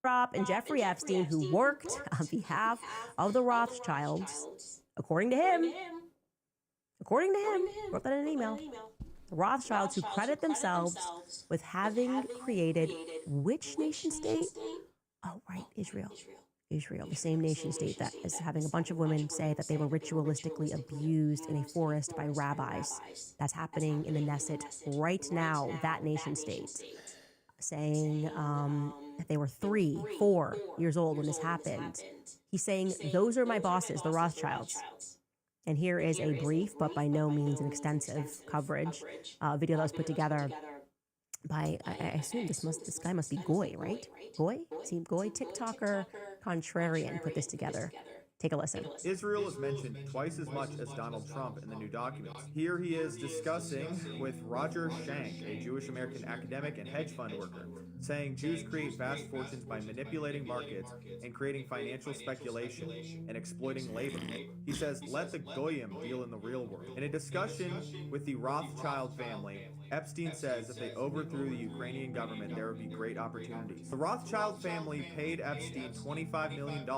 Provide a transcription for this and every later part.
and Jeffrey Epstein, who worked on behalf of the Rothschilds, according to him, wrote that in an email, the Rothschilds, who credit themselves with having created which nation state? Oh, right, Israel. Israel, the same nation state that is having a bunch of women say that they were ritualistically abused in a forest by rabbis. That's happening in the Knesset right now, that nation state, saying that they were 3, 4 years old when this happened. He's saying, those are my bosses, the Rothschilds. And here is a brief, but by no means an extensive coverage, video that was put together by, I assume this guy must be Goy, right? Goy? Team Goy, TikToker, Contrarian put this together. Take a listen. Israel is mentioned twice as much as Donald Trump in the new documents. Here he is discussing with Roger Schank, a Jewish American academic and hedge fund worker, saying Jews create vast fortunes by manipulating markets and creating financial speculation and exploiting labor. He says, let the Goyim deal in the real world. In a discussion with the Rothschild family, Epstein says if they overthrew the Ukrainian government, there would be great opportunities. The Rothschild family paid Epstein $25 million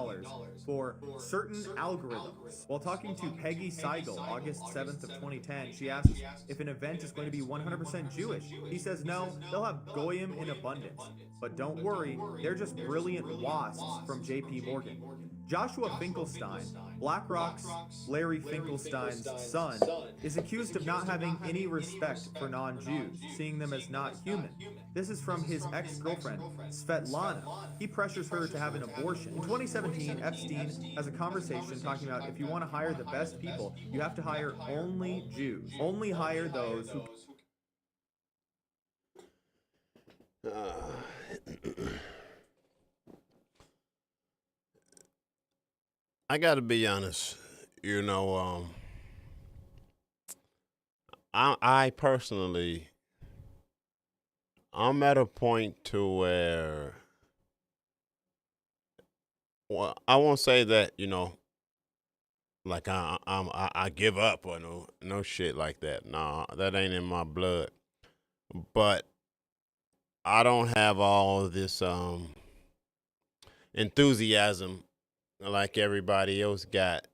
for certain algorithms. While talking to Peggy Seigel, August 7th of 2010, she asks if an event is going to be 100% Jewish. He says no, they'll have Goyim in abundance. But don't worry, they're just brilliant wasps from JP Morgan. Joshua Finkelstein, BlackRock's Larry Finkelstein's son, is accused of not having any respect for non-Jews, seeing them as not human. This is from his ex-girlfriend, Svetlana. He pressures her to have an abortion. In 2017, Epstein has a conversation talking about if you want to hire the best people, you have to hire only Jews. Only hire those who... I gotta be honest, I personally, I'm at a point to where, well, I won't say that, like I give up or no shit like that. Nah, that ain't in my blood. But I don't have all this enthusiasm like everybody else got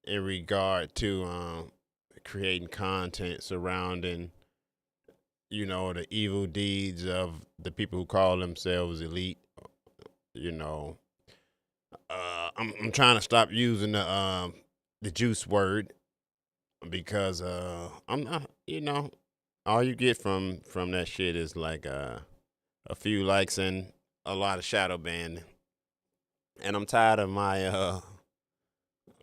in regard to creating content surrounding the evil deeds of the people who call themselves elite. You know, I'm trying to stop using the juice word because I'm not. All you get from that shit is like a few likes and a lot of shadow banning. And I'm tired of my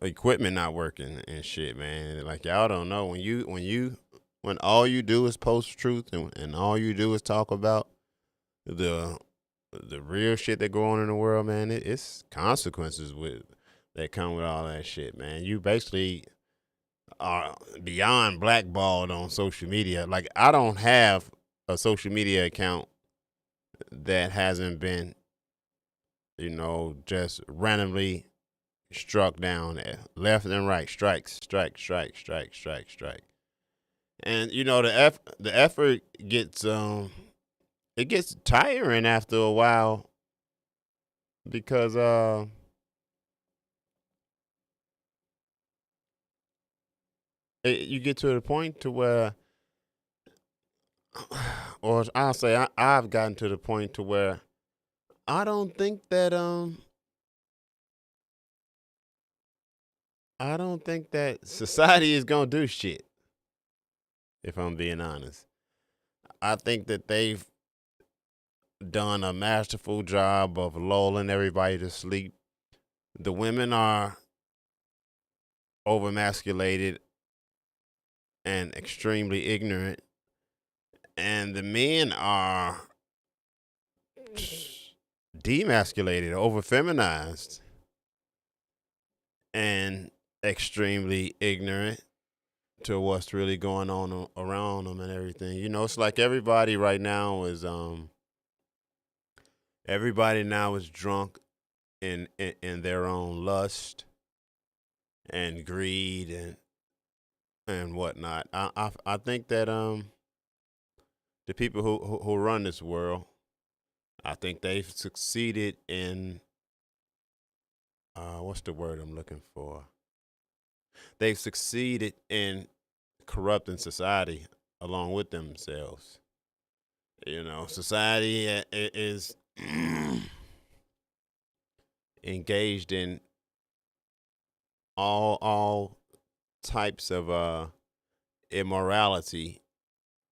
equipment not working and shit, man. Like y'all don't know when all you do is post truth and all you do is talk about the real shit that go on in the world, man. It's consequences that come with all that shit, man. You basically are beyond blackballed on social media. Like I don't have a social media account that hasn't been, just randomly struck down left and right, strikes, strike, strike, strike, strike, strike. And the effort gets it gets tiring after a while because you get to the point to where, or I'll say I've gotten to the point to where I don't think that society is gonna do shit. If I'm being honest, I think that they've done a masterful job of lulling everybody to sleep. The women are overmasculated and extremely ignorant, and the men are demasculated, over feminized, and extremely ignorant to what's really going on around them and everything. It's like everybody now is drunk in their own lust and greed and whatnot. I think that the people who run this world, I think they've succeeded in what's the word I'm looking for? They've succeeded in corrupting society along with themselves. You know, society is engaged in all types of immorality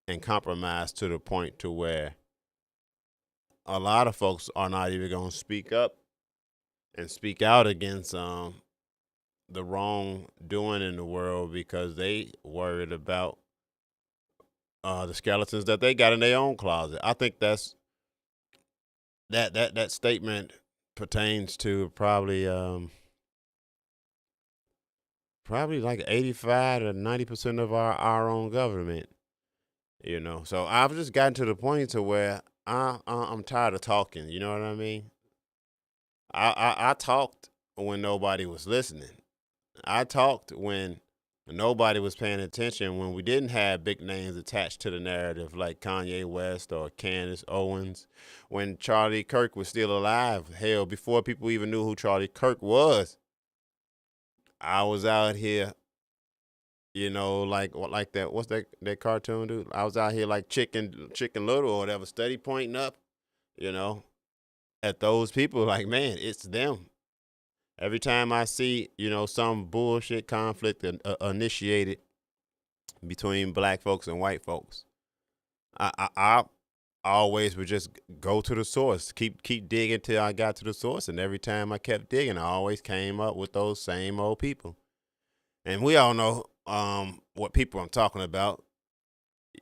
and compromise to the point to where a lot of folks are not even going to speak up and speak out against the wrong doing in the world because they worried about the skeletons that they got in their own closet. I think that's that statement pertains to probably like 85 to 90% of our own government. You know, so I've just gotten to the point to where I'm tired of talking. You know what I mean? I talked when nobody was listening. I talked when nobody was paying attention, when we didn't have big names attached to the narrative like Kanye West or Candace Owens, when Charlie Kirk was still alive. Hell, before people even knew who Charlie Kirk was, I was out here, you know, like that. What's that cartoon, dude? I was out here like Chicken Little or whatever, steady pointing up, you know, at those people. Like, man, it's them. Every time I see, you know, some bullshit conflict initiated between black folks and white folks, I always would just go to the source, keep digging till I got to the source, and every time I kept digging, I always came up with those same old people. And we all know what people I'm talking about.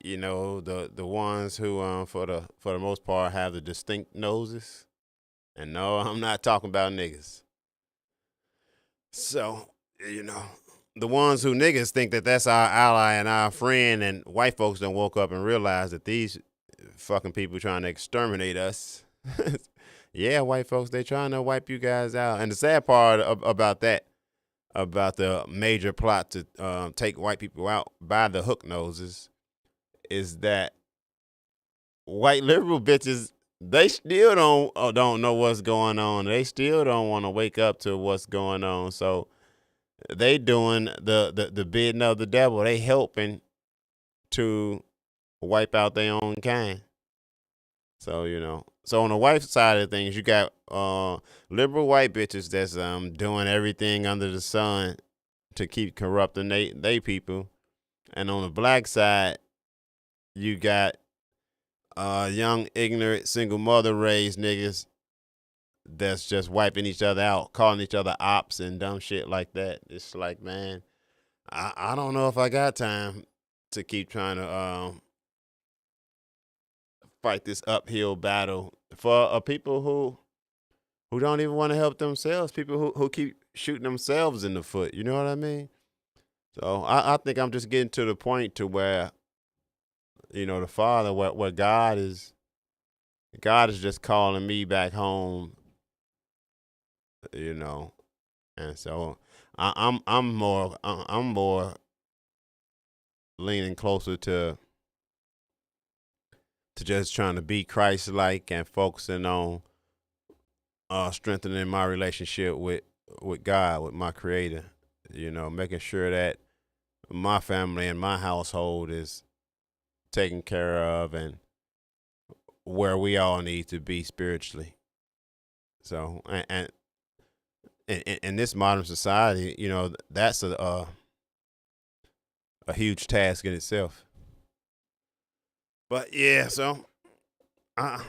You know, the ones who for the most part have the distinct noses. And no, I'm not talking about niggas. So, you know, the ones who niggas think that that's our ally and our friend, and white folks don't woke up and realize that these fucking people trying to exterminate us. Yeah, white folks, they trying to wipe you guys out. And the sad part about that, about the major plot to take white people out by the hook noses, is that white liberal bitches, they still don't know what's going on. They still don't want to wake up to what's going on. So they doing the bidding of the devil. They helping to wipe out their own kind. So, you know, so on the white side of things, you got liberal white bitches that's doing everything under the sun to keep corrupting they people. And on the black side, you got young, ignorant, single mother raised niggas that's just wiping each other out, calling each other ops and dumb shit like that. It's like, man, I don't know if I got time to keep trying to fight this uphill battle for people who don't even want to help themselves, people who keep shooting themselves in the foot. You know what I mean? So I think I'm just getting to the point to where, you know, the Father, where God is just calling me back home, you know, and so I'm more leaning closer to just trying to be Christ-like and focusing on strengthening my relationship with God, with my Creator. You know, making sure that my family and my household is taken care of and where we all need to be spiritually. So, and in this modern society, you know, that's a huge task in itself. But yeah, so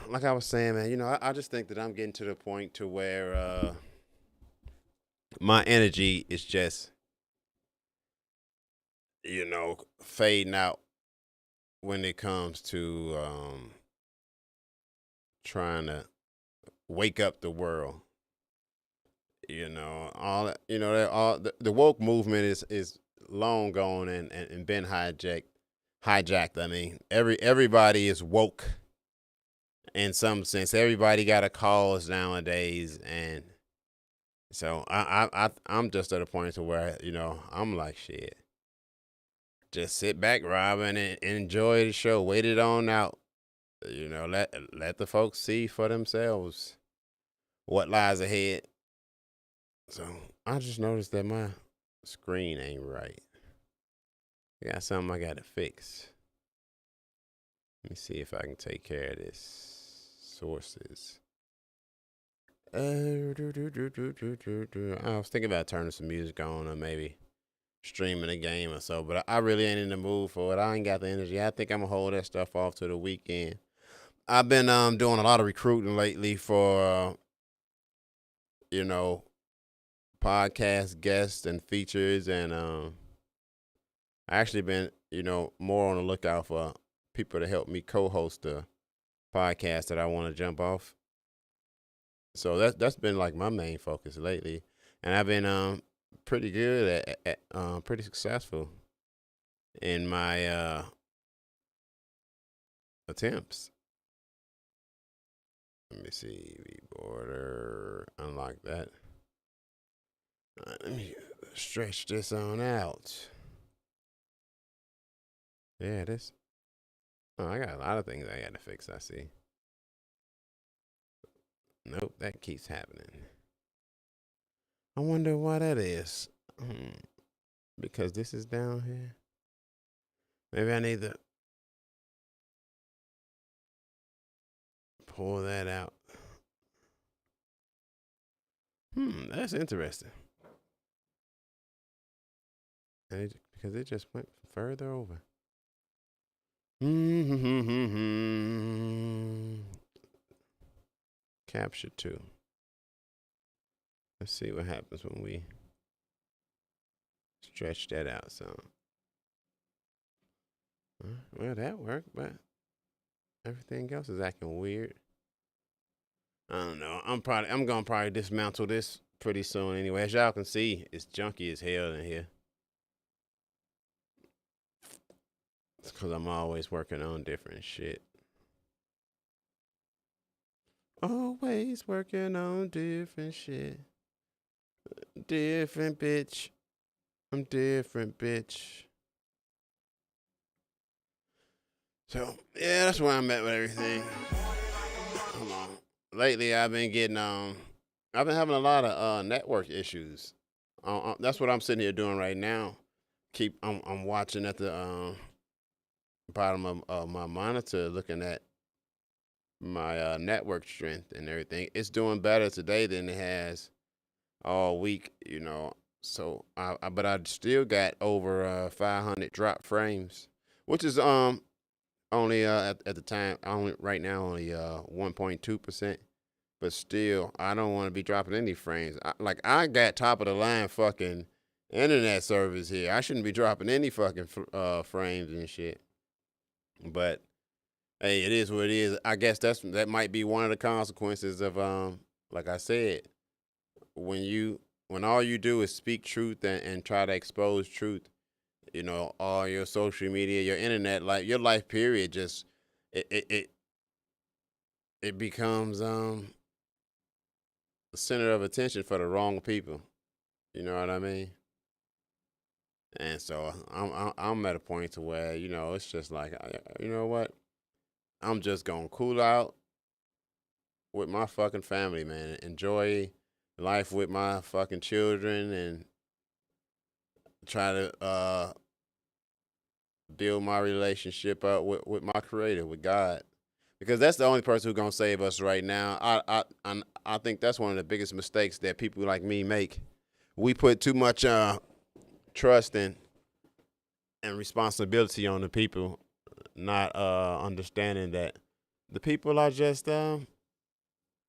like I was saying, man, you know, I just think that I'm getting to the point to where my energy is just, you know, fading out when it comes to trying to wake up the world. You know, all that, you know, all the woke movement is long gone and been hijacked. I mean, everybody is woke in some sense. Everybody got a cause nowadays, and so I'm just at a point to where, you know, I'm like, shit, just sit back, Robin, and enjoy the show. Wait it on out. You know, let the folks see for themselves what lies ahead. So I just noticed that my screen ain't right. I got something I got to fix. Let me see if I can take care of this. Sources. I was thinking about turning some music on or maybe streaming a game or so, but I really ain't in the mood for it. I ain't got the energy. I think I'm gonna hold that stuff off to the weekend. I've been doing a lot of recruiting lately for you know, podcast guests and features, and I actually been more on the lookout for people to help me co-host a podcast that I want to jump off. So that's been like my main focus lately, and I've been pretty good at pretty successful in my attempts. Let me see, border, unlock that. Let me stretch this on out. Yeah, this. Oh, I got a lot of things I got to fix. I see. Nope, that keeps happening. I wonder why that is. Because this is down here. Maybe I need to pull that out. That's interesting. Because it just went further over. Capture 2. Let's see what happens when we stretch that out some. Well, that worked, but everything else is acting weird. I don't know. I'm gonna probably dismantle this pretty soon anyway. As y'all can see, it's junky as hell in here. It's because I'm always working on different shit. Always working on different shit. Different bitch. I'm different bitch. So, yeah, that's where I'm at with everything. Hold on. Lately, I've been having a lot of network issues. That's what I'm sitting here doing right now. I'm watching at the bottom of my monitor, looking at my network strength and everything. It's doing better today than it has all week, So, but I still got over 500 drop frames, which is only at the time only right now only 1.2%. But still, I don't want to be dropping any frames. I got top of the line fucking internet service here. I shouldn't be dropping any fucking frames and shit. But hey, it is what it is. I guess that might be one of the consequences of like I said, when all you do is speak truth and try to expose truth, all your social media, your internet life, your life period, just it becomes the center of attention for the wrong people. You know what I mean? And so I'm at a point to where it's just like, you know what? I'm just gonna cool out with my fucking family, man. Enjoy life with my fucking children and try to build my relationship up with my creator, with God. Because that's the only person who's gonna save us right now. I think that's one of the biggest mistakes that people like me make. We put too much trust and responsibility on the people, not understanding that the people are just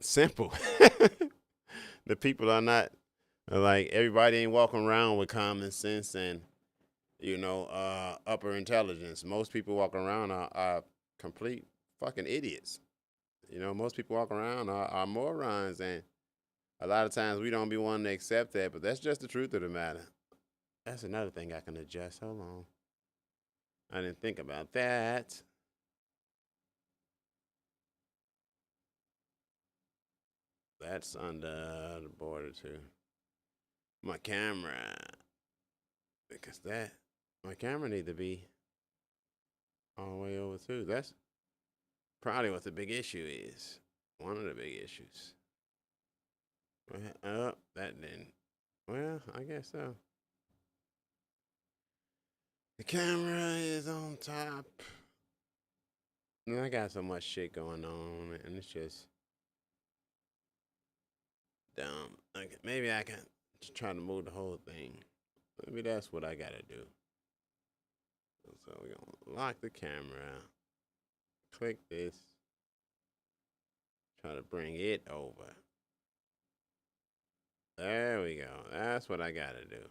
simple. The people are not like everybody ain't walking around with common sense and upper intelligence. Most people walking around are complete fucking idiots. Most people walk around are morons, and a lot of times we don't be wanting to accept that, but that's just the truth of the matter. That's another thing I can adjust. Hold on. I didn't think about that. That's under the border too. My camera, because my camera need to be all the way over too. probably what the big issue is. One of the big issues. Well, that didn't. Well, I guess so. The camera is on top. And I got so much shit going on, and it's just dumb. Like, maybe I can try to move the whole thing. Maybe that's what I gotta do. So we're gonna lock the camera. Click this. Try to bring it over. There we go. That's what I gotta do.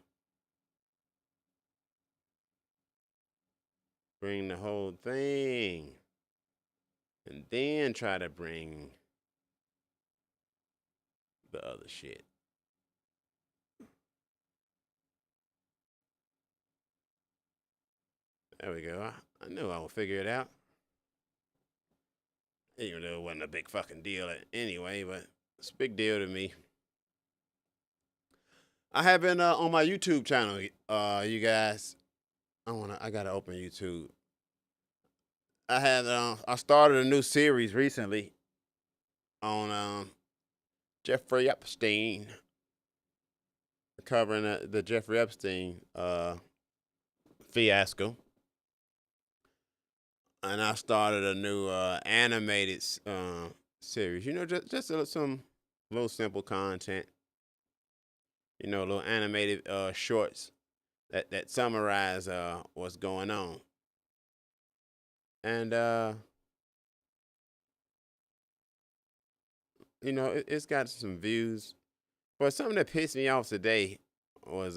Bring the whole thing. And then try to bring the other shit. There we go. I knew I would figure it out. Even though it wasn't a big fucking deal anyway, but it's a big deal to me. I have been on my YouTube channel, you guys. I gotta open YouTube. I started a new series recently on Jeffrey Epstein, covering the Jeffrey Epstein fiasco. And I started a new animated series. You know, just some little simple content. You know, little animated shorts that summarize what's going on. And you know, it's got some views. But something that pissed me off today was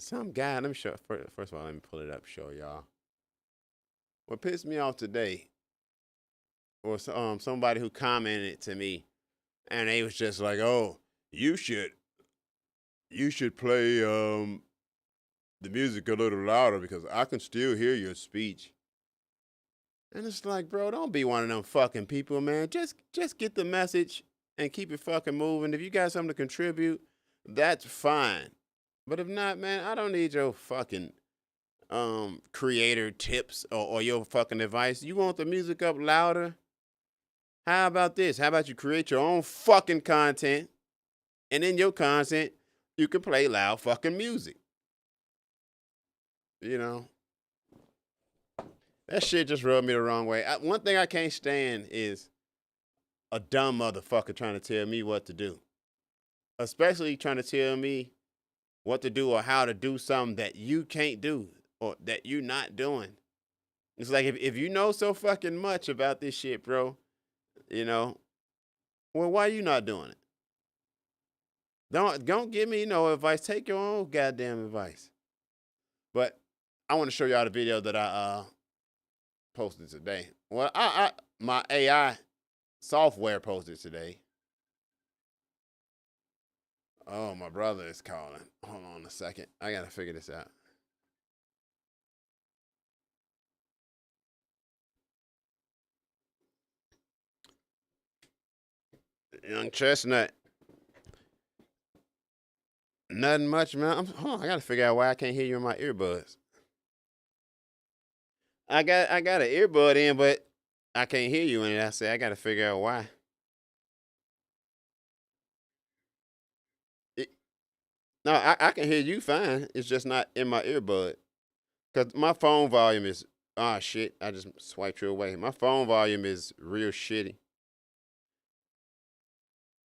some guy. Let me show. First of all, let me pull it up, show y'all. What pissed me off today was somebody who commented to me, and they was just like, "Oh, you should play the music a little louder because I can still hear your speech." And it's like, bro, don't be one of them fucking people, man. Just get the message and keep it fucking moving. If you got something to contribute, that's fine. But if not, man, I don't need your fucking creator tips or your fucking advice. You want the music up louder? How about this? How about you create your own fucking content, and in your content, you can play loud fucking music. You know? That shit just rubbed me the wrong way. One thing I can't stand is a dumb motherfucker trying to tell me what to do. Especially trying to tell me what to do or how to do something that you can't do or that you're not doing. It's like if you know so fucking much about this shit, bro, you know, well, why you not doing it? Don't give me no advice. Take your own goddamn advice. But I want to show y'all the video that I posted today. Well, my AI software posted today. Oh, my brother is calling. Hold on a second. I gotta figure this out. Young Chestnut. Nothing much, man. Hold on, I gotta figure out why I can't hear you in my earbuds. I got an earbud in, but I can't hear you in it. I say I gotta figure out why. No, I can hear you fine. It's just not in my earbud. Cause my phone volume is shit. I just swiped you away. My phone volume is real shitty.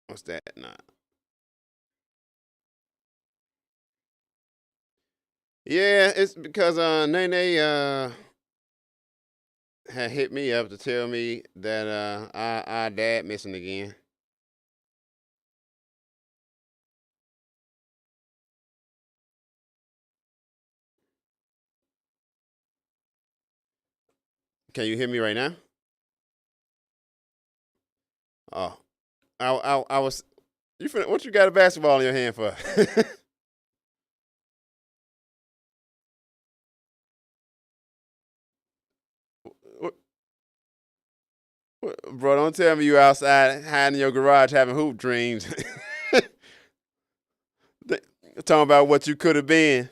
What's that? Nah. Yeah, it's because Nene had hit me up to tell me that our dad missing again. Can you hear me right now? Oh, I was. What you got a basketball in your hand for? Bro, don't tell me you outside hiding in your garage having hoop dreams. Talking about what you could have been.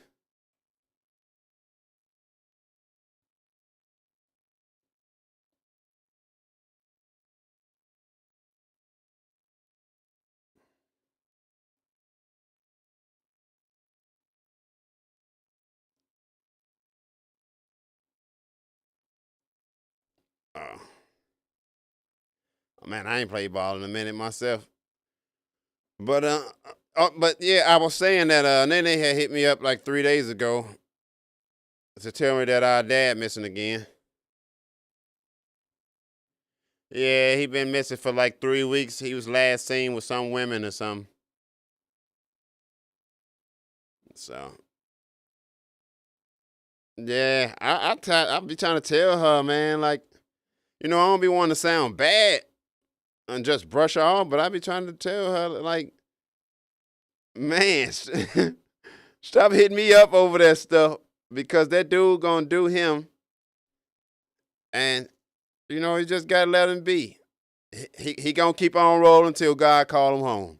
Uh, man, I ain't played ball in a minute myself. But yeah, I was saying that Nene had hit me up like 3 days ago to tell me that our dad missing again. Yeah, he been missing for like 3 weeks. He was last seen with some women or something. So yeah, I be trying to tell her, man, like, I don't be wanting to sound bad and just brush her off, but I be trying to tell her, like, man, stop hitting me up over that stuff because that dude gonna do him, and you just gotta let him be. He gonna keep on rolling until God call him home.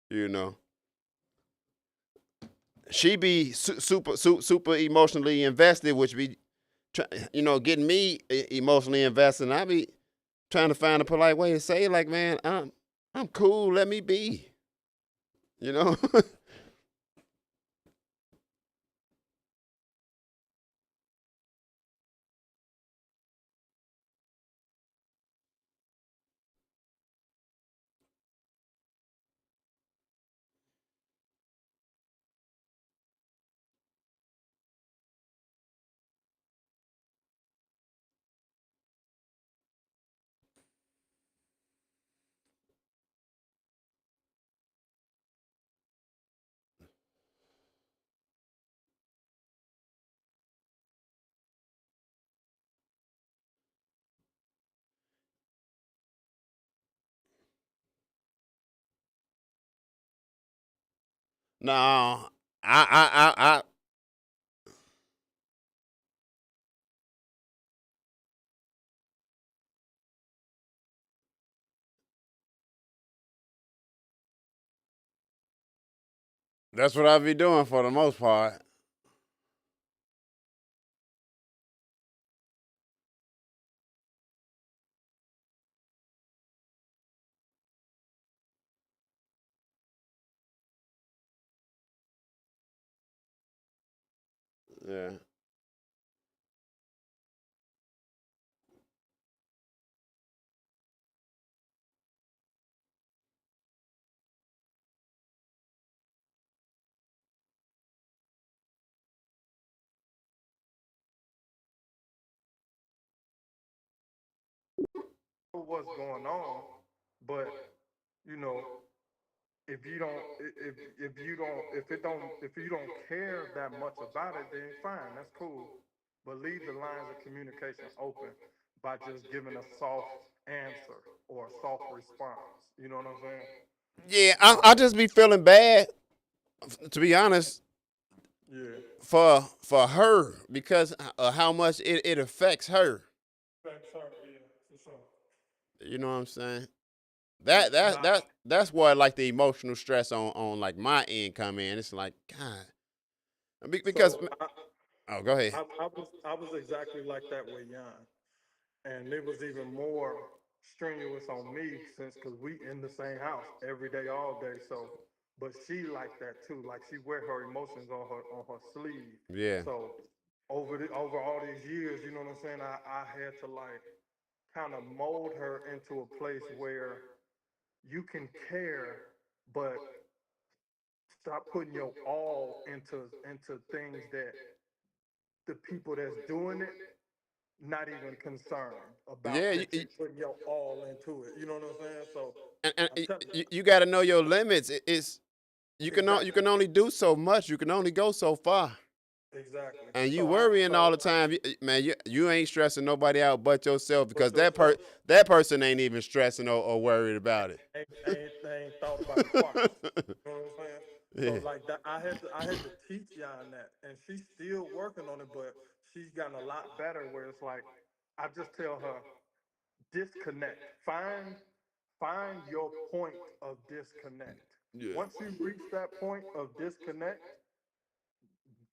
You know, she be super emotionally invested, which be, getting me emotionally invested. And I be trying to find a polite way to say, like, man, I'm cool. Let me be. You know. No, I that's what I be doing for the most part. Yeah. What's going on, but you know, if you don't, if you don't, if you don't care that much about it, then fine, that's cool. But leave the lines of communication open by just giving a soft answer or a soft response. You know what I'm saying? Yeah, I just be feeling bad, to be honest, Yeah. for her because of how much it affects her. Thanks, sir. Yeah, for sure. You know what I'm saying? Yeah. That that Nah. that that's where like the emotional stress on like my end come in. It's like, God, because So oh, go ahead. I was exactly like that with Jan. And it was even more strenuous on me since because we in the same house every day, all day. So, but she like that too. Like she wear her emotions on her sleeve. Yeah, So over all these years, you know what I'm saying? I had to like kind of mold her into a place where you can care, but stop putting your all into things that the people that's doing it not even concerned about yeah. that you putting your all into it. You know what I'm saying? So And I'm telling you got to know your limits. It's you exactly, can only do so much. You can only go so far. exactly. And you So worrying all the time, man. You ain't stressing nobody out but yourself but because yourself that person ain't even stressing or worried about it. ain't thought about it twice. You know what I'm saying? So Yeah, like that, I had to teach y'all that, and she's still working on it, but she's gotten a lot better. Where it's like I just tell her disconnect, find your point of disconnect. yeah, Once you reach that point of disconnect.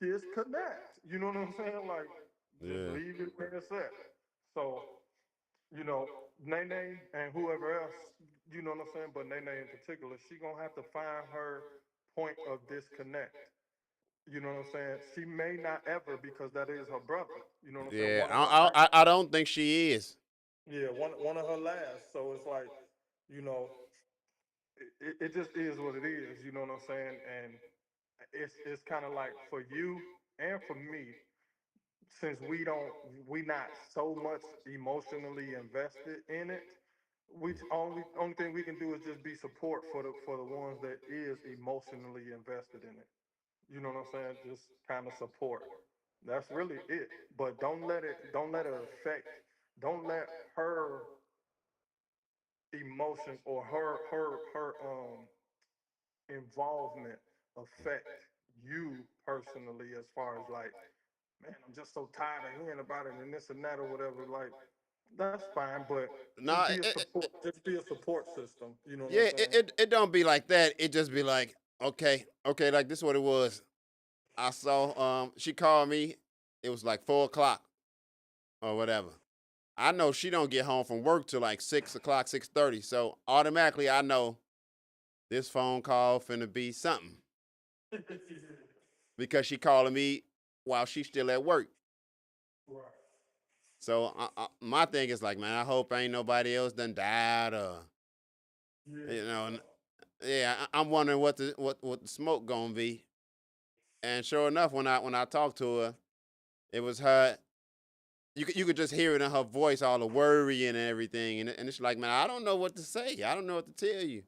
You know what I'm saying? Like, just yeah, leave it where it's at. So, Nene and whoever else, you know what I'm saying? But Nene in particular, she gonna have to find her point of disconnect. You know what I'm saying? She may not ever because that is her brother. You know what I'm saying? Yeah, One of her I don't think she is. yeah, one of her last. So it's like, you know, it just is what it is. You know what I'm saying? And it's kind of like for you and for me, since we not so much emotionally invested in it, we only thing we can do is just be support for the ones that is emotionally invested in it. You know what I'm saying? Just kind of support. That's really it. But don't let it affect, don't let her emotions or her involvement affect you personally as far as like, man, I'm just so tired of hearing about it and this and that or whatever. Like, that's fine, but just Nah, be a support. Just be a support system. You know what I'm yeah, saying? it don't be like that. It just be like, okay, like this is what it was. I saw she called me. It was like 4 o'clock or whatever. I know she don't get home from work till like 6 o'clock, 6:30. So automatically I know this phone call finna be something because she calling me while she's still at work. Right. So my thing is like, man, I hope ain't nobody else done died or Yeah. you know. Yeah, I'm wondering what the smoke gonna be. And sure enough, when I talked to her, it was her. You could just hear it in her voice, all the worrying and everything, and it's like, man, I don't know what to say. I don't know what to tell you.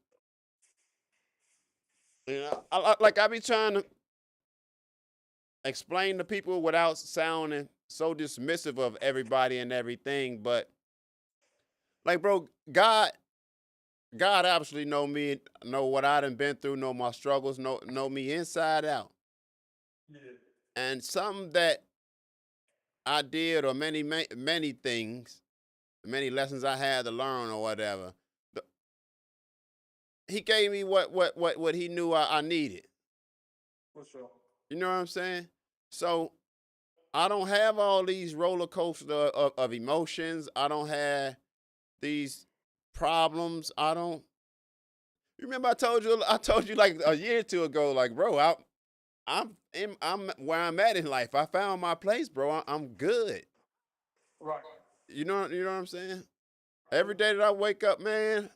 You know, like I be trying to explain to people without sounding so dismissive of everybody and everything, but like, bro, God absolutely know me, know what I done been through, know my struggles, know me inside out, Yeah. and something that I did or many things, many lessons I had to learn or whatever. He gave me what he knew I needed. For sure. You know what I'm saying? So I don't have all these roller coasters of emotions. I don't have these problems. I don't. You remember I told you like a year or two ago, like, bro, I'm where I'm at in life. I found my place, bro. I'm good. Right. You know what I'm saying? Every day that I wake up, man,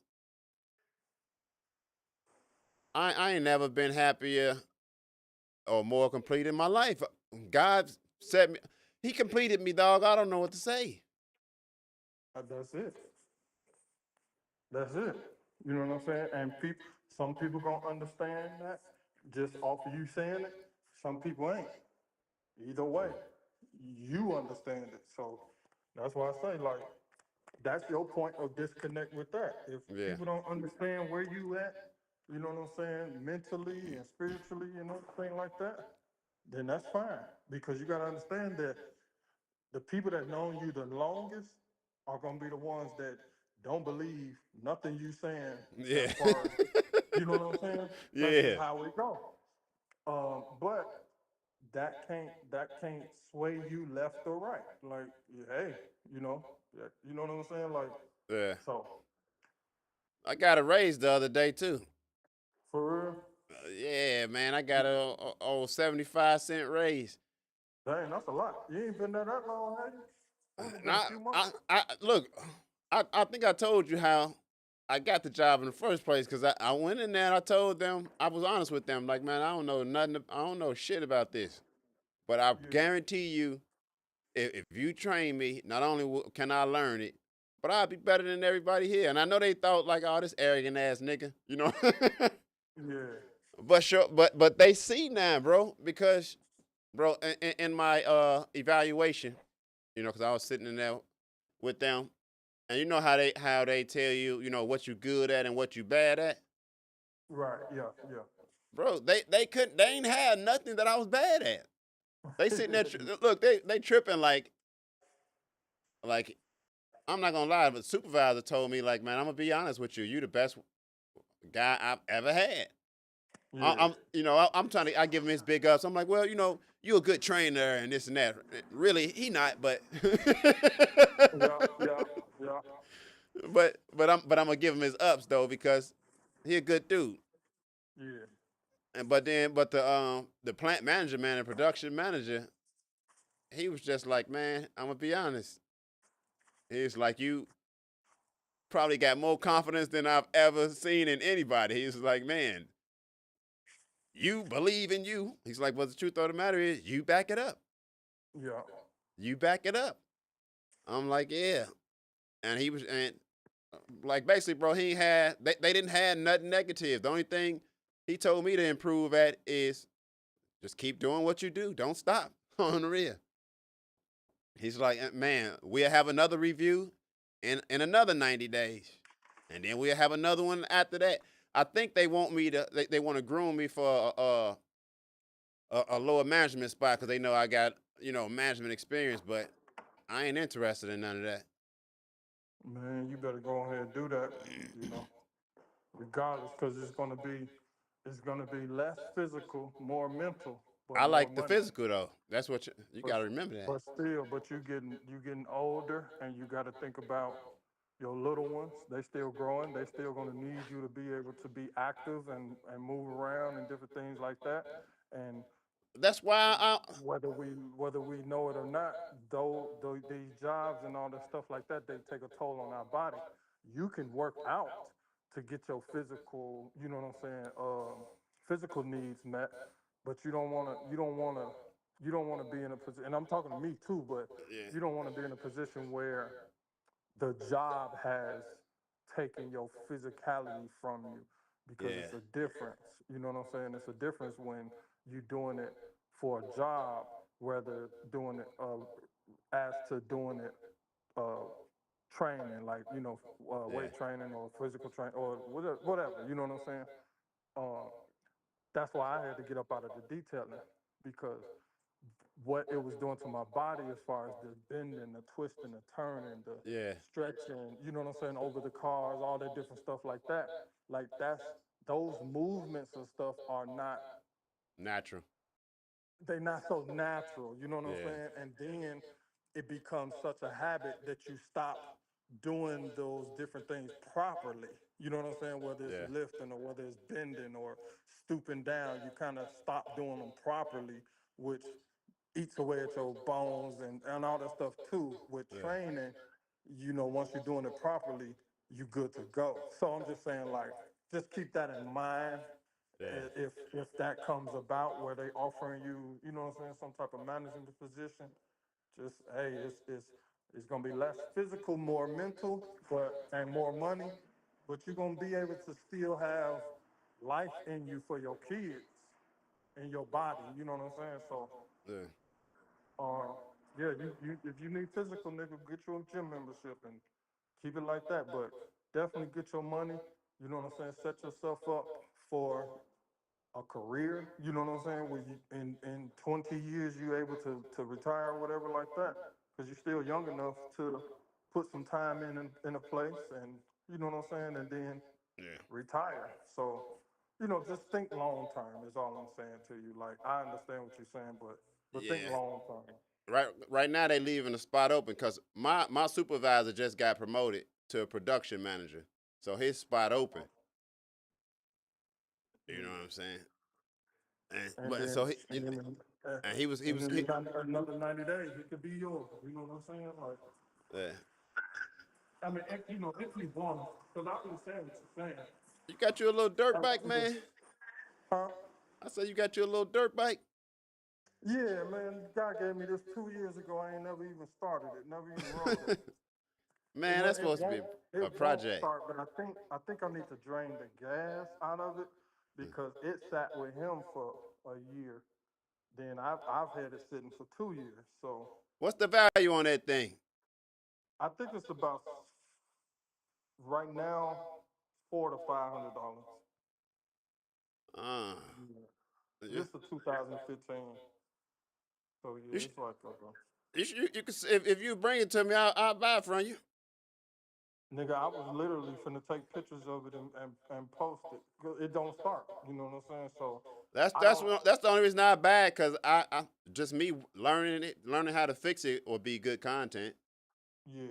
I ain't never been happier or more complete in my life. God set me. He completed me, dog. I don't know what to say. That's it. That's it. You know what I'm saying? And some people gonna understand that just off of you saying it. Some people ain't. Either way, you understand it. So that's why I say, like, that's your point of disconnect with that. If Yeah. people don't understand where you at, you know what I'm saying, mentally and spiritually and everything like that, then that's fine. Because you gotta understand that the people that known you the longest are gonna be the ones that don't believe nothing you saying as Yeah. far as, you know what I'm saying? That's just Yeah. how it go. But that can't sway you left or right. Like, hey, you know what I'm saying? Like, Yeah. so I got a raise the other day too. for real, Yeah, man, I got a 75-cent raise. dang, that's a lot. You ain't been there that long, have you? Only been a Now, few months. I look. I think I told you how I got the job in the first place because I went in there and I told them I was honest with them like, man, I don't know nothing. I don't know shit about this, but I Yeah, guarantee you, if you train me, not only can I learn it, but I'll be better than everybody here. And I know they thought like, oh, this arrogant ass nigga, you know. yeah, But sure, but they see now, bro, because bro, in my evaluation, you know, because I was sitting in there with them, and you know how they tell you, you know, what you good at and what you bad at, right, yeah, bro. They ain't had nothing that I was bad at. They yeah. sitting there, look, they tripping like I'm not gonna lie, but the supervisor told me like, man, I'm gonna be honest with you, you the best guy I've ever had. Yeah, I'm trying to. I give him his big ups. I'm like, well, you know, you a good trainer and this and that. Really, he not, but yeah, yeah, yeah, but I'm gonna give him his ups though because he a good dude. yeah. And but the plant manager, man, the production manager, he was just like, man, I'm gonna be honest. He's like, you probably got more confidence than I've ever seen in anybody. He's like, man, you believe in you. He's like, well, the truth of the matter is, you back it up. Yeah. You back it up. I'm like, yeah. And he was, and like, basically, bro, they didn't have nothing negative. The only thing he told me to improve at is just keep doing what you do. Don't stop on the real. He's like, man, we'll have another review in another 90 days. And then we'll have another one after that. I think they want me to, they want to groom me for a lower management spot because they know I got, management experience, but I ain't interested in none of that. Man, you better go ahead and do that, you know, regardless, because it's gonna be less physical, more mental, but I more like the money. physical though. That's what you got to remember that. But still, but you getting older, and you got to think about your little ones. They still growing. They still gonna need you to be able to be active and move around and different things like that. And That's why whether we know it or not, though these jobs and all that stuff like that, they take a toll on our body. You can work out to get your physical, you know what I'm saying, physical needs met, but you don't wanna be in a position. And I'm talking to me too, but yeah, you don't want to be in a position where the job has taken your physicality from you, because yeah, it's a difference. You know what I'm saying? It's a difference when you're doing it for a job, whether doing it as to doing it uh, training, like yeah, weight training or physical training or whatever. You know what I'm saying? Uh, that's why I had to get up out of the detailing, because what it was doing to my body as far as the bending, the twisting, the turning, the yeah. stretching, you know what I'm saying, over the cars, all that different stuff like that. Like those movements and stuff are not, Natural. they're not so natural, you know what I'm Yeah, saying? And then it becomes such a habit that you stop doing those different things properly. You know what I'm saying? Whether it's yeah, lifting or whether it's bending or stooping down, you kind of stop doing them properly, which eats away at your bones and all that stuff too. With yeah, training, once you're doing it properly, you good to go. So I'm just saying, like, just keep that in mind. yeah, If that comes about where they offering you, you know what I'm saying, some type of management position, just hey, it's gonna be less physical, more mental, and more money, but you're gonna be able to still have life in you for your kids and your body. You know what I'm saying? So yeah, uh, yeah, you if you need physical, nigga, get you a gym membership and keep it like that. But definitely get your money. You know what I'm saying? Set yourself up for a career. You know what I'm saying? Where you in 20 years you able to retire or whatever like that, because you're still young enough to put some time in a place, and you know what I'm saying, and then yeah, retire. So just think long term is all I'm saying to you. Like, I understand what you're saying, but think yeah. long term. Right now they leaving the spot open because my supervisor just got promoted to a production manager, so his spot open. You know what I'm saying? And And but then, so he and then, uh, and he was he and was then he, another 90 days, it could be yours. You know what I'm saying? Like, yeah. I mean, if you want, because I understand what you're saying. You got you a little dirt bike, I just, man. huh? I said you got you a little dirt bike. Yeah, man. God gave me this 2 years ago. I ain't never even started it. Never even rode it. Man, that's It supposed to be won't. It a won't project. start. But I think I need to drain the gas out of it, because it sat with him for a year. Then I've had it sitting for 2 years. So What's the value on that thing? I think it's about right now $400 to $500. Uh, Yeah. you, This is 2015. So you, yeah, sh- it's like you can if you bring it to me, I'll buy it from you. nigga, I was literally finna take pictures of it and post it. 'Cause it don't start. You know what I'm saying? So That's I that's don't. what, that's the only reason I buy it because I just me learning how to fix it will be good content. Yeah,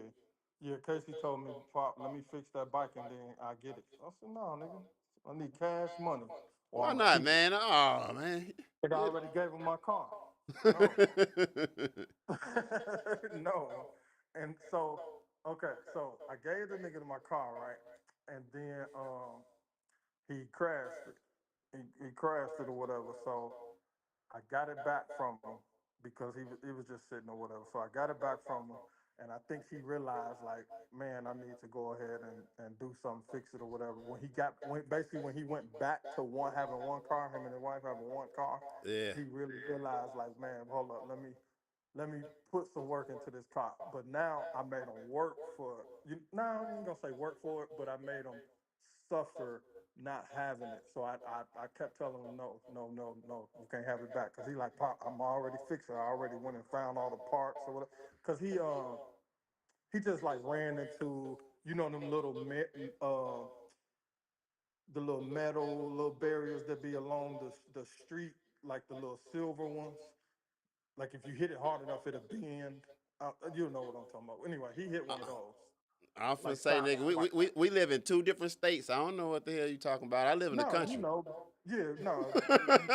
yeah. Casey told me, "Pop, let me fix that bike and then I get it." I said, "No, nigga, I need cash money, or Why I'm gonna not, keep it. man? Oh, man. Like I already gave him my car. No. No. And so, okay, so I gave the nigga my car, right? And then he crashed it. He crashed it or whatever. So I got it back from him because he was just sitting or whatever. So I got it back from him, and I think he realized like, man, I need to go ahead and do something, fix it or whatever. When he went back to having one car, him and his wife having one car, Yeah. he really realized like, man, hold up, let me put some work into this car. But now I made him work for you. No, I ain't gonna say work for it, but I made him suffer not having it. So I kept telling him, no, no, no, no, you can't have it back. Cause he like, Pop, I'm already fixed it. I already went and found all the parts or whatever. Cause he just like ran into, them little the little metal little barriers that be along the street, like the little silver ones. Like if you hit it hard enough, it'll bend. You know what I'm talking about. Anyway, he hit one of those. I was gonna Like say, stop. nigga, we live in 2 different states. I don't know what the hell you talking about. I live in the No, country. yeah, no,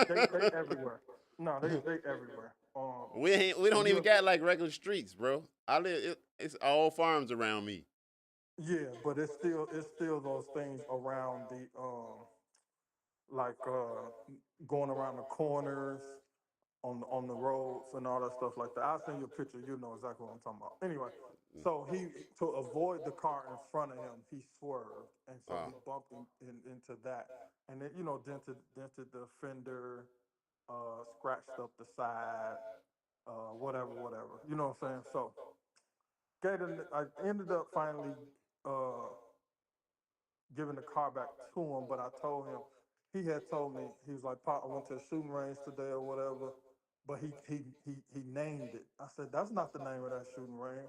they everywhere. No, they everywhere. We don't even You, got like regular streets, bro. It's all farms around me. yeah, but it's still those things around the like going around the corners on the roads and all that stuff like that. I'll send you a picture. You know exactly what I'm talking about. Anyway, so he to avoid the car in front of him, he swerved, and so he bumped into that, and then dented the fender, scratched up the side, whatever. You know what I'm saying? So, I ended up finally uh, giving the car back to him, but I told him he had told me he was like, "Pop, I went to the shooting range today or whatever," but he named it. I said, "That's not the name of that shooting range."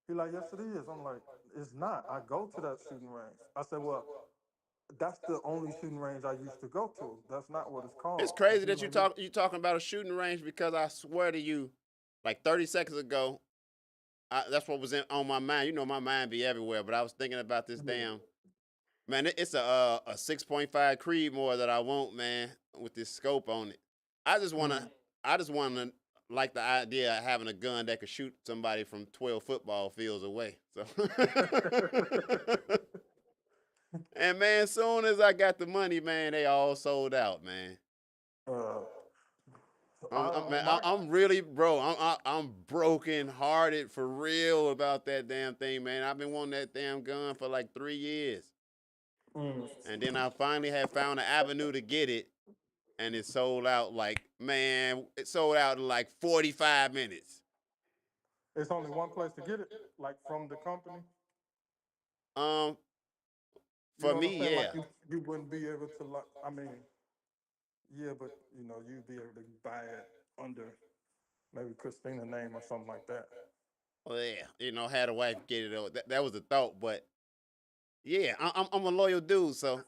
He like, "Yes, it is." I'm like, "It's not. I go to that shooting range." I said, "Well, that's the only shooting range I used to go to. That's not what it's It's called." crazy that you talking about a shooting range because I swear to you, like 30 seconds ago, that's what was on my mind. You know, my mind be everywhere, but I was thinking about this damn man. It's a 6.5 Creedmoor that I want, man, with this scope on it. I just wanna like the idea of having a gun that could shoot somebody from 12 football fields away. So, and man, soon as I got the money, man, they all sold out, man. Uh, Man, my I'm really, bro. I'm broken hearted for real about that damn thing, man. I've been wanting that damn gun for like 3 years, and then I finally have found an avenue to get it, and it sold out. Like, man, it sold out in like 45 minutes. It's only one place to get it, like from the company. Um, You for know what I'm me, saying? Like yeah. you wouldn't be able to like. I mean, yeah, but you'd be able to buy it under maybe Christina's name or something like that. Well, yeah, had a wife get it. That was the thought, but yeah, I'm a loyal dude, so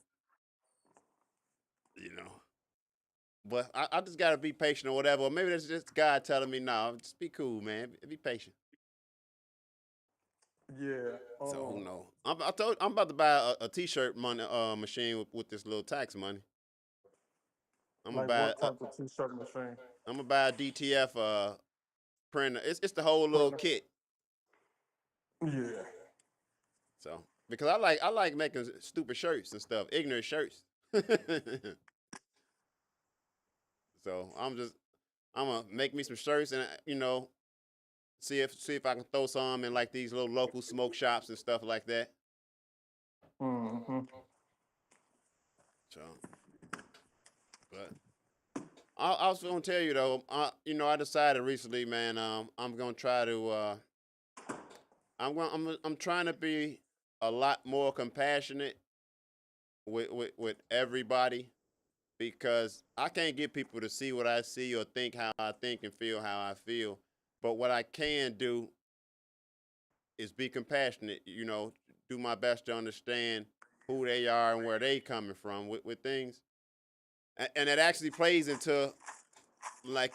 you know. But I just gotta be patient or whatever. Or maybe that's just God telling me, no, just be cool, man. Be patient. Yeah. So who knows? I'm about to buy a t-shirt money machine with this little tax money. I'm gonna Like buy what type of t-shirt machine? I'm gonna buy a DTF printer. It's the whole little Printer. kit. Yeah. So because I like making stupid shirts and stuff, ignorant shirts. So I'm gonna make me some shirts and see if I can throw some in like these little local smoke shops and stuff like that. Mm-hmm. So, but I was gonna tell you though, I decided recently, man. I'm gonna try to. I'm trying to be a lot more compassionate with everybody because I can't get people to see what I see or think how I think and feel how I feel. But what I can do is be compassionate. Do my best to understand who they are and where they coming from with things, and it actually plays into like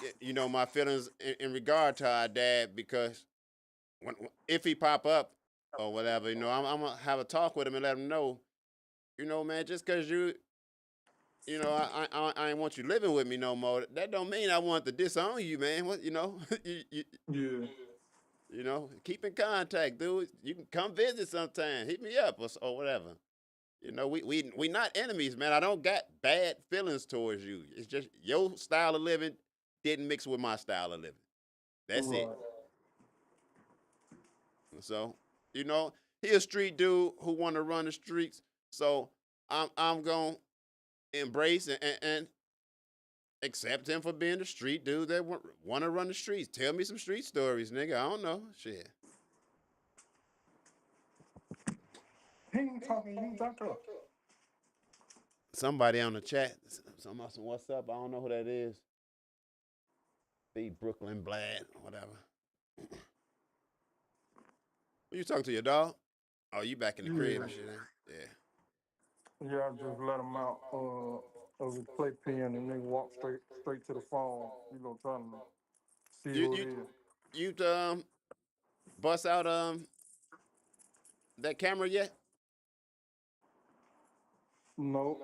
my feelings in regard to our dad because if he pop up or whatever, I'm gonna have a talk with him and let him know, man, just because you know, I ain't want you living with me no more. That don't mean I want to disown you, man. What, you know, Yeah. you know, keep in contact, dude. You can come visit sometime. Hit me up or whatever. You know, we not enemies, man. I don't got bad feelings towards you. It's just your style of living didn't mix with my style of living. That's it. Right. So, you know, he a street dude who want to run the streets. So I'm gonna embrace and accept him for being the street dude that want to run the streets. Tell me some street stories, nigga. I don't know. Shit. He ain't talking to you, doctor. Somebody on the chat. Somebody some what's up? I don't know who that is. Be Brooklyn Blad, whatever. You talking to your dog? Oh, you back in the crib and shit, eh? Yeah. Yeah, I just let him out of his playpen and then walk straight to the phone. You know, trying to see You who it you is. you bust out that camera yet? No.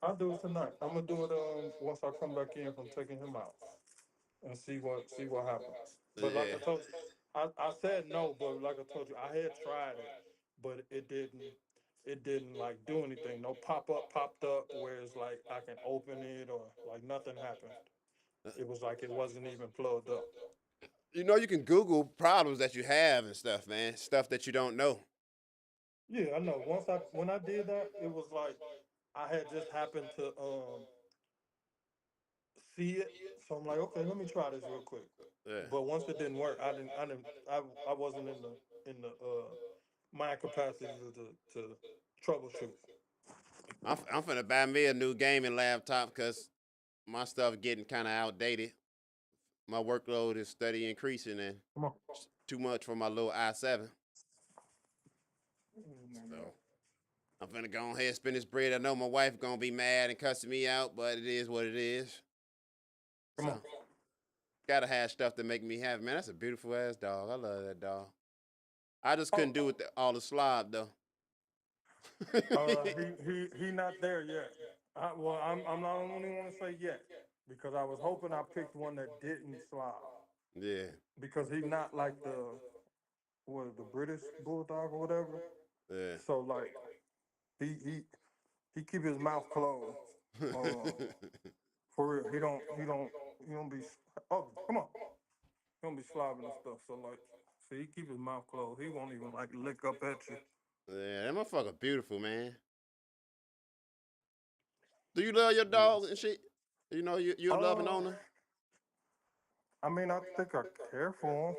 I'll do it tonight. I'm gonna do it once I come back in from taking him out and see what happens. But like Yeah. I told you, I said no, but like I told you, I had tried it, but it didn't like do anything. No pop-up popped up where it's like I can open it or like nothing happened. It was like it wasn't even plugged up. You know you can Google problems that you have and stuff, man. Stuff that you don't know. Yeah, I know. When I did that, it was like I had just happened to see it. So I'm like, okay, let me try this real quick. Yeah. But once it didn't work, I wasn't in the mind capacity to troubleshoot. I'm finna buy me a new gaming laptop because my stuff getting kind of outdated. My workload is steady increasing and Come on. it's too much for my little i7. So I'm finna go ahead and spend this bread. I know my wife gonna be mad and cussing me out, but it is what it is. Come So on. gotta have stuff to make me happy, man. That's a beautiful ass dog. I love that dog. I just couldn't do with all the slob though. He not there yet. I'm not only want to say yet because I was hoping I picked one that didn't slob Yeah, because he not like the British bulldog or whatever. yeah. So like he keep his mouth closed. Uh, for real, he don't be. Oh, come on, he don't be slobbing and stuff. So like, see, he keep his mouth closed. He won't even like lick up at you. Yeah, that motherfucker beautiful, man. Do you love your Yeah. dog and shit? You know, you a loving Uh, owner? I mean, I think I care for him.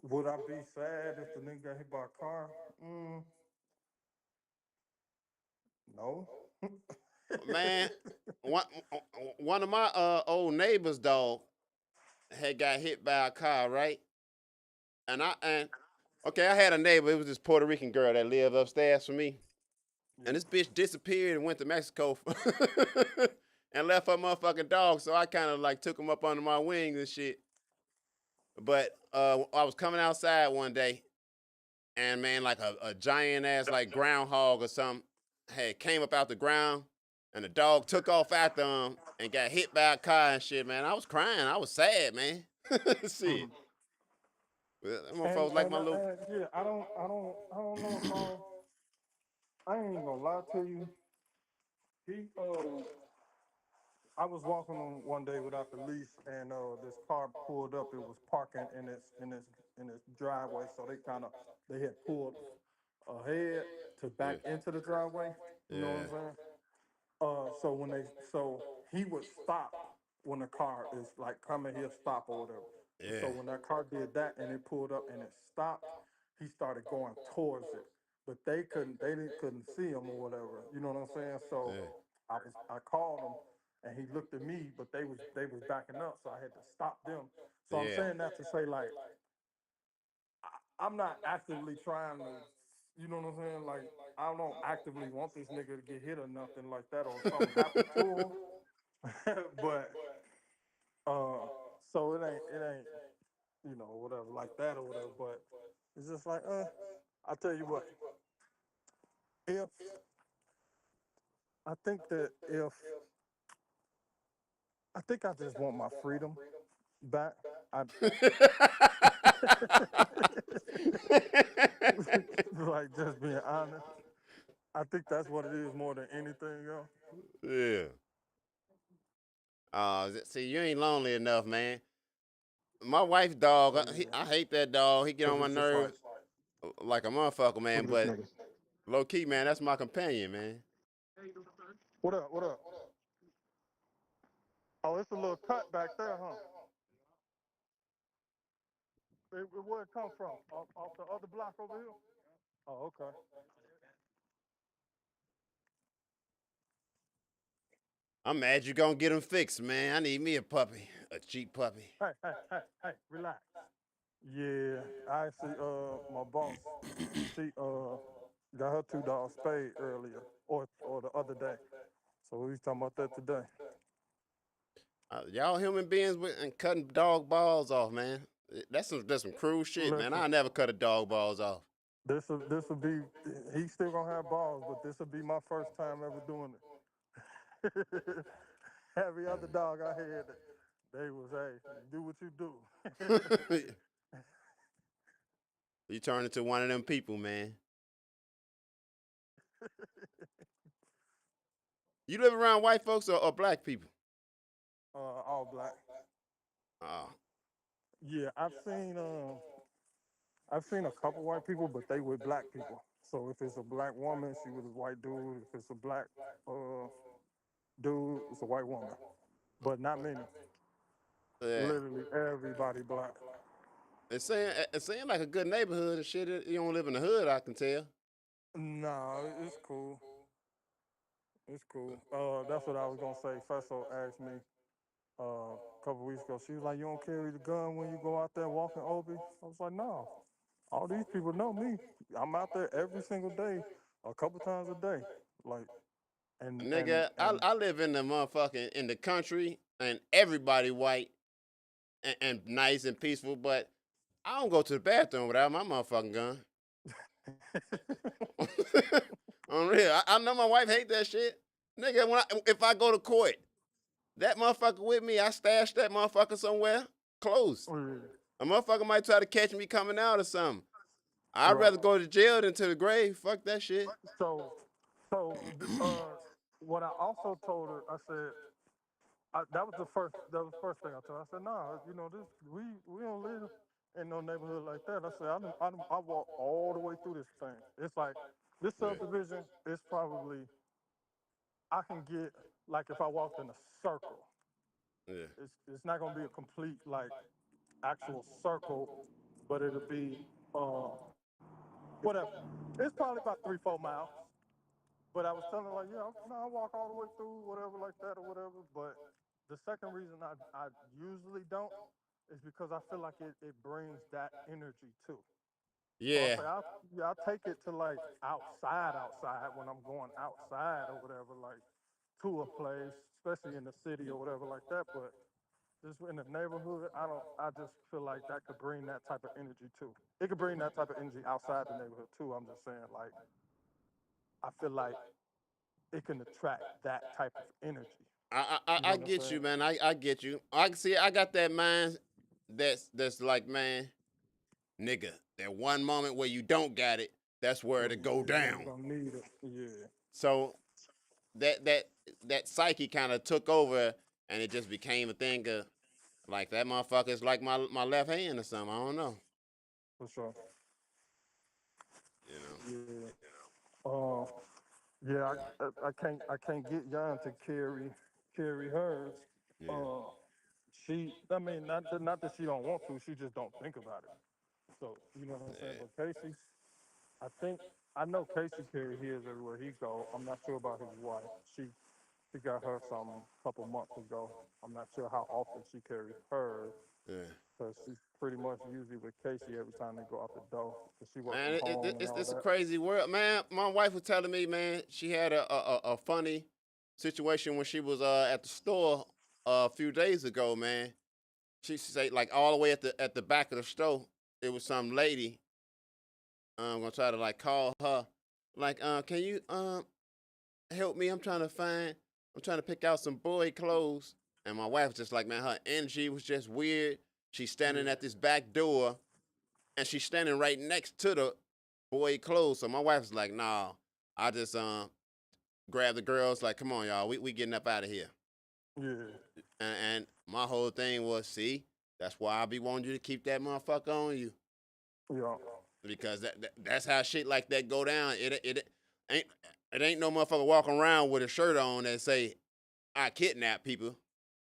Would I be sad if the nigga got hit by a car? No. Man, one one of my old neighbors' dog had got hit by a car, right? And okay, I had a neighbor. It was this Puerto Rican girl that lived upstairs from me, and this bitch disappeared and went to Mexico and left her motherfucking dog. So I kind of like took him up under my wings and shit. But I was coming outside one day, and man, like a giant ass like groundhog or something had came up out the ground, and the dog took off after him and got hit by a car and shit. Man, I was crying. I was sad, man. Shit. Well, them motherfuckers like my little. Yeah, I don't know if I ain't gonna lie to you. He I was walking on one day without the leash, and this car pulled up. It was parking in its driveway, so they had pulled ahead to Yeah, back into the driveway. You know what yeah, I'm saying? So he would stop when the car is like coming, he'll stop or whatever. And so yeah, when that car did that and it pulled up and it stopped, he started going towards it. But they couldn't see him or whatever. You know what I'm saying? So yeah, I called him and he looked at me, but they was backing up, so I had to stop them. So I'm yeah, saying that to say like I'm not actively trying to, you know what I'm saying? Like, I don't actively want this nigga to get hit or nothing like that or something happen to him. But, so it ain't, you know, whatever, like that or whatever. But it's just like, I tell you what, if I think that if I think I just want my freedom back. I like just being honest. I think that's what it is more than anything else. Yeah. See, you ain't lonely enough, man. My wife's dog, I hate that dog. He get Cause on my it's just nerves like a motherfucker, look man. at this But nigga. low key, man, that's my companion, man. What up? What up? Oh, it's a little cut back there, huh? Where it come from? Off the other block over here? Oh, okay. I'm mad you gonna get him fixed, man. I need me a puppy, a cheap puppy. Hey, relax. Yeah, I actually, my boss, she got her two dogs spayed earlier, or the other day. So we was talking about that today. Y'all human beings and cutting dog balls off, man. That's some cruel shit, man. Listen, I never cut a dog balls off. this will be. He's still gonna have balls, but this will be my first time ever doing it. Every other dog I had, they was, hey, do what you do. You turn into one of them people, man. You live around white folks or black people? All black. Oh, Yeah, I've seen a couple white people, but they with black people. So if it's a black woman, she with a white dude. If it's a black dude, it's a white woman. But not many. yeah. Literally everybody black. It seemed like a good neighborhood and shit. You don't live in the hood, I can tell. No, it's cool. It's cool. That's what I was gonna say. Fesso asked me a couple weeks ago. She was like, "You don't carry the gun when you go out there walking Obi?" I was like, "No. All these people know me. I'm out there every single day, a couple times a day. Like, and and Nigga, I, and I live in the motherfucking in the country and everybody white and nice and peaceful, but I don't go to the bathroom without my motherfucking gun. On real, I know my wife hate that shit. Nigga, if I go to court, that motherfucker with me, I stash that motherfucker somewhere close. A motherfucker might try to catch me coming out or something. I'd right. rather go to jail than to the grave. Fuck that shit. So, what I also told her, I said, that was the first thing I told her. I said, nah, you know, we don't live in no neighborhood like that. I said, I walk all the way through this thing. It's like this Yeah. subdivision is probably I can get like if I walked in a circle, Yeah. it's not gonna be a complete like actual circle, but it'll be whatever. It's probably about 3-4 miles. But I was telling her like, yeah, no, I walk all the way through, whatever, like that or whatever. But the second reason I usually don't is because I feel like it brings that energy too. So I'll Yeah. say, I'll take it to like outside when I'm going outside or whatever, like to a place, especially in the city or whatever like that. But just in the neighborhood, I just feel like that could bring that type of energy too. It could bring that type of energy outside the neighborhood too. I'm just saying, like, I feel like it can attract that type of energy. You know I what I'm get saying? you, man. I get you. I can see. I got that mind. That's like, man, nigga. That one moment where you don't got it, that's where to go You're down. gonna need it. Yeah. So that that that psyche kind of took over, and it just became a thing of like that motherfucker is like my left hand or something. I don't know. For sure. You know. Yeah. Uh, yeah. I can't get Jan to carry hers. Yeah. Uh, I mean, not that she don't want to. She just don't think about it. So you know what I'm saying. Yeah. But Casey, I know Casey carry his everywhere he go. I'm not sure about his wife. She got her some couple months ago. I'm not sure how often she carries hers. Yeah. Because she's pretty much usually with Casey every time they go out the door. Because she works Man, from home and all it's a that. crazy world, man. My wife was telling me, man, she had a funny situation when she was at the store a few days ago, man. she say like all the way at the back of the store, it was some lady. I'm gonna try to like call her, like, can you help me? I'm trying to pick out some boy clothes. And my wife was just like, man, her energy was just weird. She's standing at this back door, and she's standing right next to the boy clothes. So my wife was like, nah, I just grabbed the girls, like, come on, y'all, we getting up out of here. Yeah. And my whole thing was, see, that's why I be wanting you to keep that motherfucker on you. Yeah. Because that's how shit like that go down. It ain't no motherfucker walking around with a shirt on that say, I kidnap people.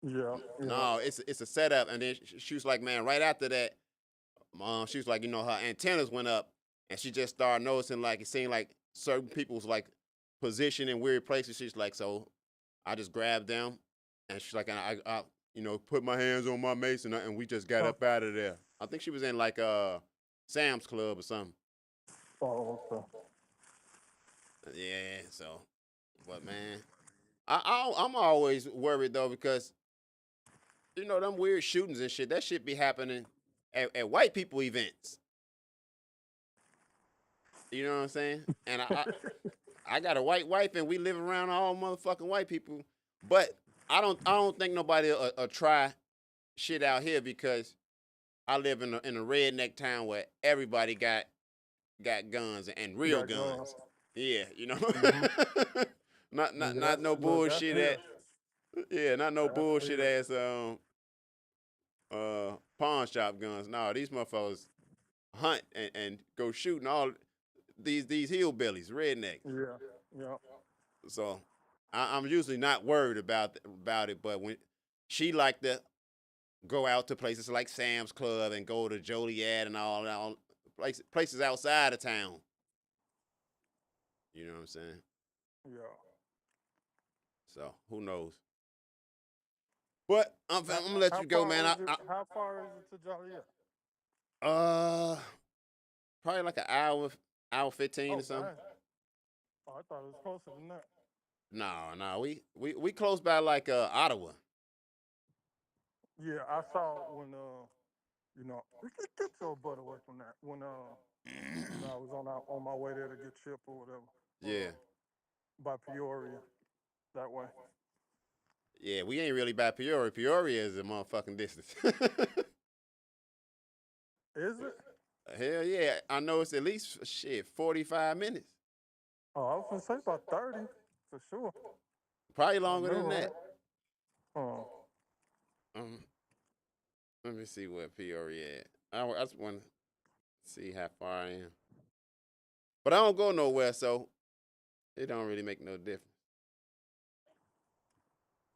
Yeah. No, it's a setup. And then she was like, man, right after that, she was like, her antennas went up, and she just started noticing, like, it seemed like certain people was like positioned in weird places. She's like, so I just grabbed them, and she's like, and I put my hands on my mace, and we just got up out of there. I think she was in like Sam's Club or something. Oh, okay. Yeah, so, but man, I'm always worried though, because them weird shootings and shit, that shit be happening at white people events. You know what I'm saying? And I got a white wife, and we live around all motherfucking white people. But I don't think nobody will try shit out here, because I live in a redneck town where everybody got guns and real guns. Yeah, Mhm. not no bullshit not no bullshit ass pawn shop guns. No, these motherfuckers hunt and go shooting all these hillbillies, rednecks. Yeah. So I'm usually not worried about it, but when she like to go out to places like Sam's Club and go to Joliet and all places outside of town. You know what I'm saying? Yeah. So who knows? But I'm gonna let you go, man. How far is it to Joliet? Probably like an hour 15 or something. Dang. Oh, I thought it was closer than that. No, we close by like Ottawa. Yeah, I saw when get your butt away from that. When I was on my way there to get chip or whatever. Yeah. By Peoria, that way. Yeah, we ain't really by Peoria. Peoria is a motherfucking distance. Is it? Hell yeah, I know it's at least 45 minutes. Oh, I was gonna say about 30 for sure. Probably longer than that. Oh. Let me see where Peoria at. I just want to see how far I am. But I don't go nowhere, so it don't really make no difference.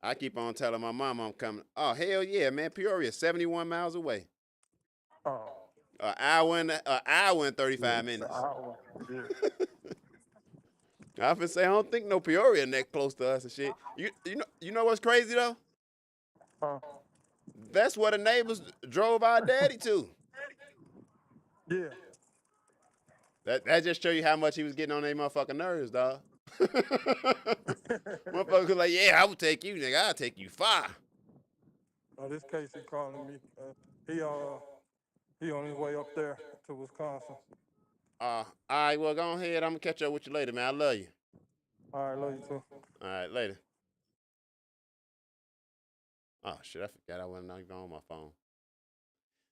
I keep on telling my mom I'm coming. Oh, hell yeah, man. Peoria, 71 miles away. Oh. An hour and 35 minutes. Yeah. I often say I don't think no Peoria that close to us and shit. You know what's crazy though? That's where the neighbors drove our daddy to. Yeah. That just show you how much he was getting on their motherfucking nerves, dog. Motherfucker was like, yeah, I would take you, nigga. I'll take you far. Oh, this Casey calling me. He on his way up there to Wisconsin. All right, well, go ahead. I'm gonna catch up with you later, man. I love you. All right, love you too. All right, later. Oh shit, I forgot I wasn't even on my phone.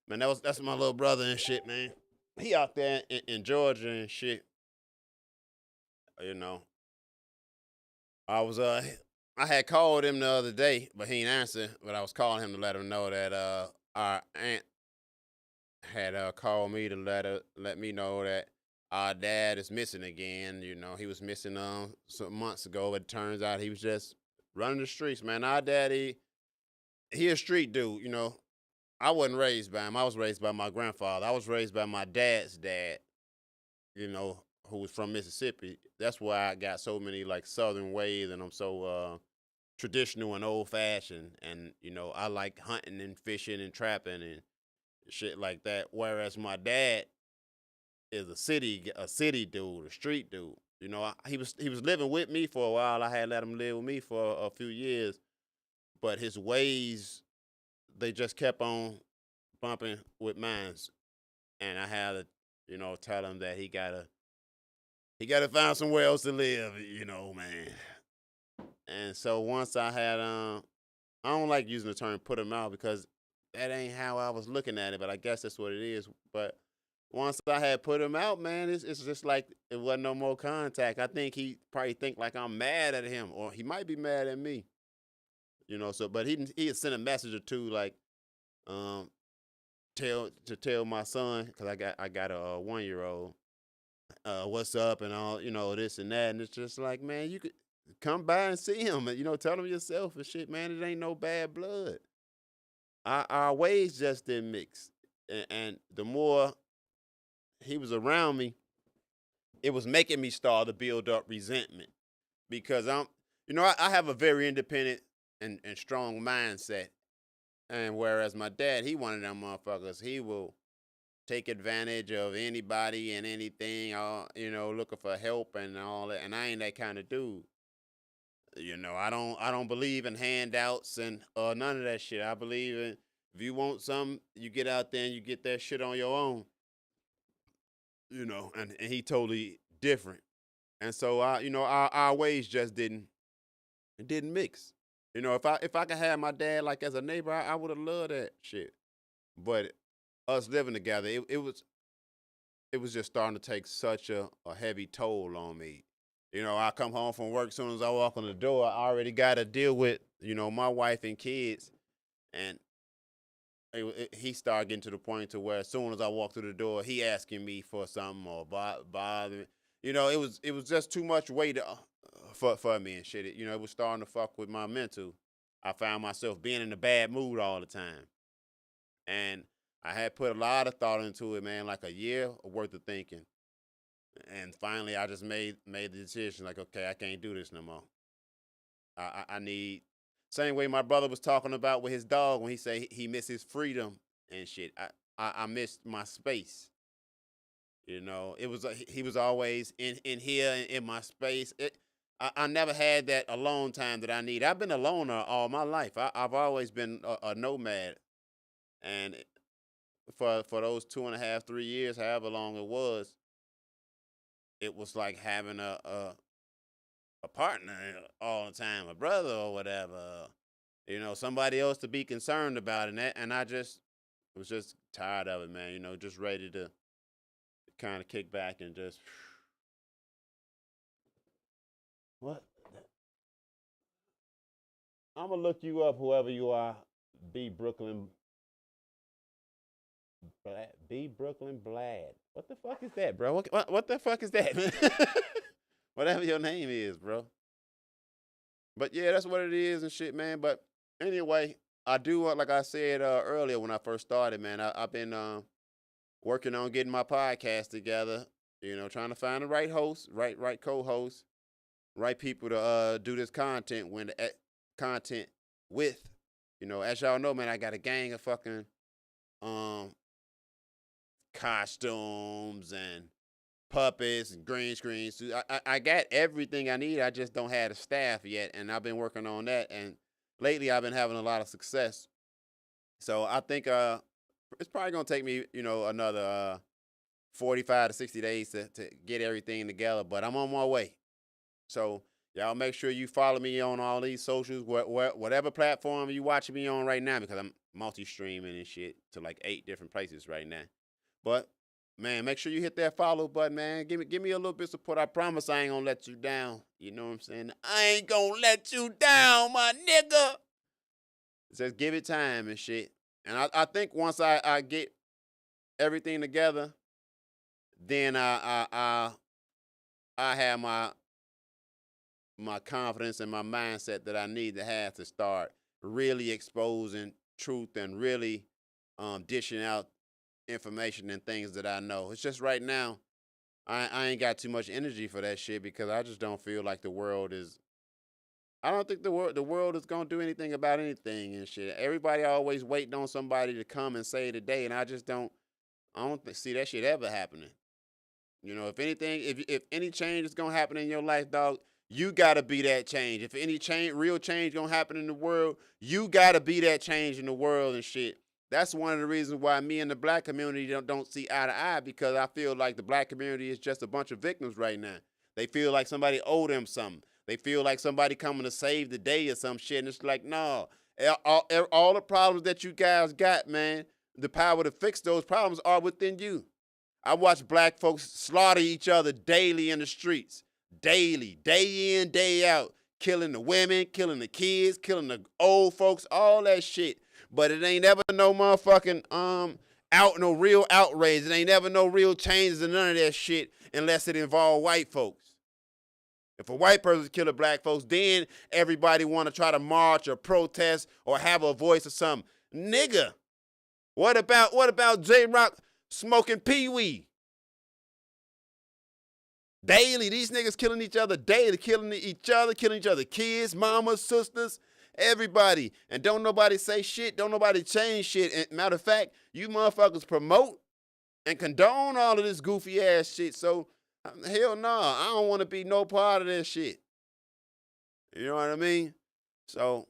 Man, that's my little brother and shit, man. He out there in Georgia and shit. I had called him the other day, but he ain't answer. But I was calling him to let him know that our aunt had called me to let me know that our dad is missing again. He was missing some months ago, but it turns out he was just running the streets, man. Our daddy, he a street dude, I wasn't raised by him. I was raised by my grandfather. I was raised by my dad's dad, who was from Mississippi. That's why I got so many like Southern ways, and I'm so traditional and old fashioned. And I like hunting and fishing and trapping and shit like that. Whereas my dad is a city dude, a street dude. He was living with me for a while. I had let him live with me for a few years, but his ways they just kept on bumping with mines, and I had to, tell him that he gotta find somewhere else to live, man. And so once I had I don't like using the term put him out because that ain't how I was looking at it, but I guess that's what it is. But once I had put him out, man, it's just like it wasn't no more contact. I think he probably think like I'm mad at him, or he might be mad at me, So, but he had sent a message or two like, um, tell my son because I got a 1-year-old, what's up and all, this and that, and it's just like, man, you could come by and see him, and tell him yourself and shit, man. It ain't no bad blood. Our ways just didn't mix, and the more he was around me, it was making me start to build up resentment because I have a very independent and strong mindset. And whereas my dad, he one of them motherfuckers, he will take advantage of anybody and anything, looking for help and all that. And I ain't that kind of dude. I don't believe in handouts and none of that shit. I believe in if you want something, you get out there and you get that shit on your own. And he totally different. And so our ways just didn't mix. If I could have my dad like as a neighbor, I would have loved that shit. But us living together, it was just starting to take such a heavy toll on me. I come home from work, soon as I walk on the door, I already got to deal with, my wife and kids. And he started getting to the point to where as soon as I walk through the door, he asking me for something or bothering. It was just too much weight for me and shit. It was starting to fuck with my mental. I found myself being in a bad mood all the time. And I had put a lot of thought into it, man, like a year worth of thinking. And finally, I just made the decision, like, okay, I can't do this no more. I need same way my brother was talking about with his dog when he said he misses freedom and shit. I missed my space. It was he was always in here in my space. I never had that alone time that I need. I've been a loner all my life. I've always been a nomad, and for those 2.5, 3 years, however long it was like having a partner all the time, a brother or whatever. Somebody else to be concerned about, and I just was just tired of it, man. Just ready to kind of kick back and just what. I'm gonna look you up, whoever you are. B Brooklyn Blad. What the fuck is that, bro? What the fuck is that, man? Whatever your name is, bro. But yeah, that's what it is and shit, man. But anyway, I do like I said earlier when I first started, man. I've been working on getting my podcast together. Trying to find the right host, right co-host, right people to do this content content with. As y'all know, man, I got a gang of fucking costumes and puppets and green screens. I got everything I need. I just don't have the staff yet, and I've been working on that. And lately, I've been having a lot of success. So I think it's probably gonna take me, another 45 to 60 days to get everything together. But I'm on my way. So y'all make sure you follow me on all these socials, whatever platform you watching me on right now, because I'm multi-streaming and shit to like 8 different places right now. But man, make sure you hit that follow button, man. Give me a little bit of support. I promise I ain't gonna let you down. You know what I'm saying? I ain't gonna let you down, my nigga. Just give it time and shit. And I think once I get everything together, then I have my confidence and my mindset that I need to have to start really exposing truth and really dishing out information and things that I know. It's just right now, I ain't got too much energy for that shit because I just don't feel like the world is. I don't think the world is gonna do anything about anything and shit. Everybody always waiting on somebody to come and say today, and I don't see that shit ever happening. If anything, if any change is gonna happen in your life, dog, You gotta be that change. If any change, real change gonna happen in the world, you gotta be that change in the world and shit. That's one of the reasons why me and the black community don't see eye to eye, because I feel like the black community is just a bunch of victims right now. They feel like somebody owe them something. They feel like somebody coming to save the day or some shit. And it's like, no, all the problems that you guys got, man, the power to fix those problems are within you. I watch black folks slaughter each other daily in the streets. Daily, day in, day out. Killing the women, killing the kids, killing the old folks, all that shit. But it ain't ever no motherfucking no real outrage. It ain't ever no real changes and none of that shit unless it involve white folks. If a white person kill a black folks, then everybody want to try to march or protest or have a voice or something. Nigga, what about J-Rock smoking Pee-wee? Daily, these niggas killing each other daily, killing each other kids, mamas, sisters, everybody. And don't nobody say shit, don't nobody change shit. And matter of fact, you motherfuckers promote and condone all of this goofy ass shit. So, hell no, I don't want to be no part of that shit. You know what I mean? So,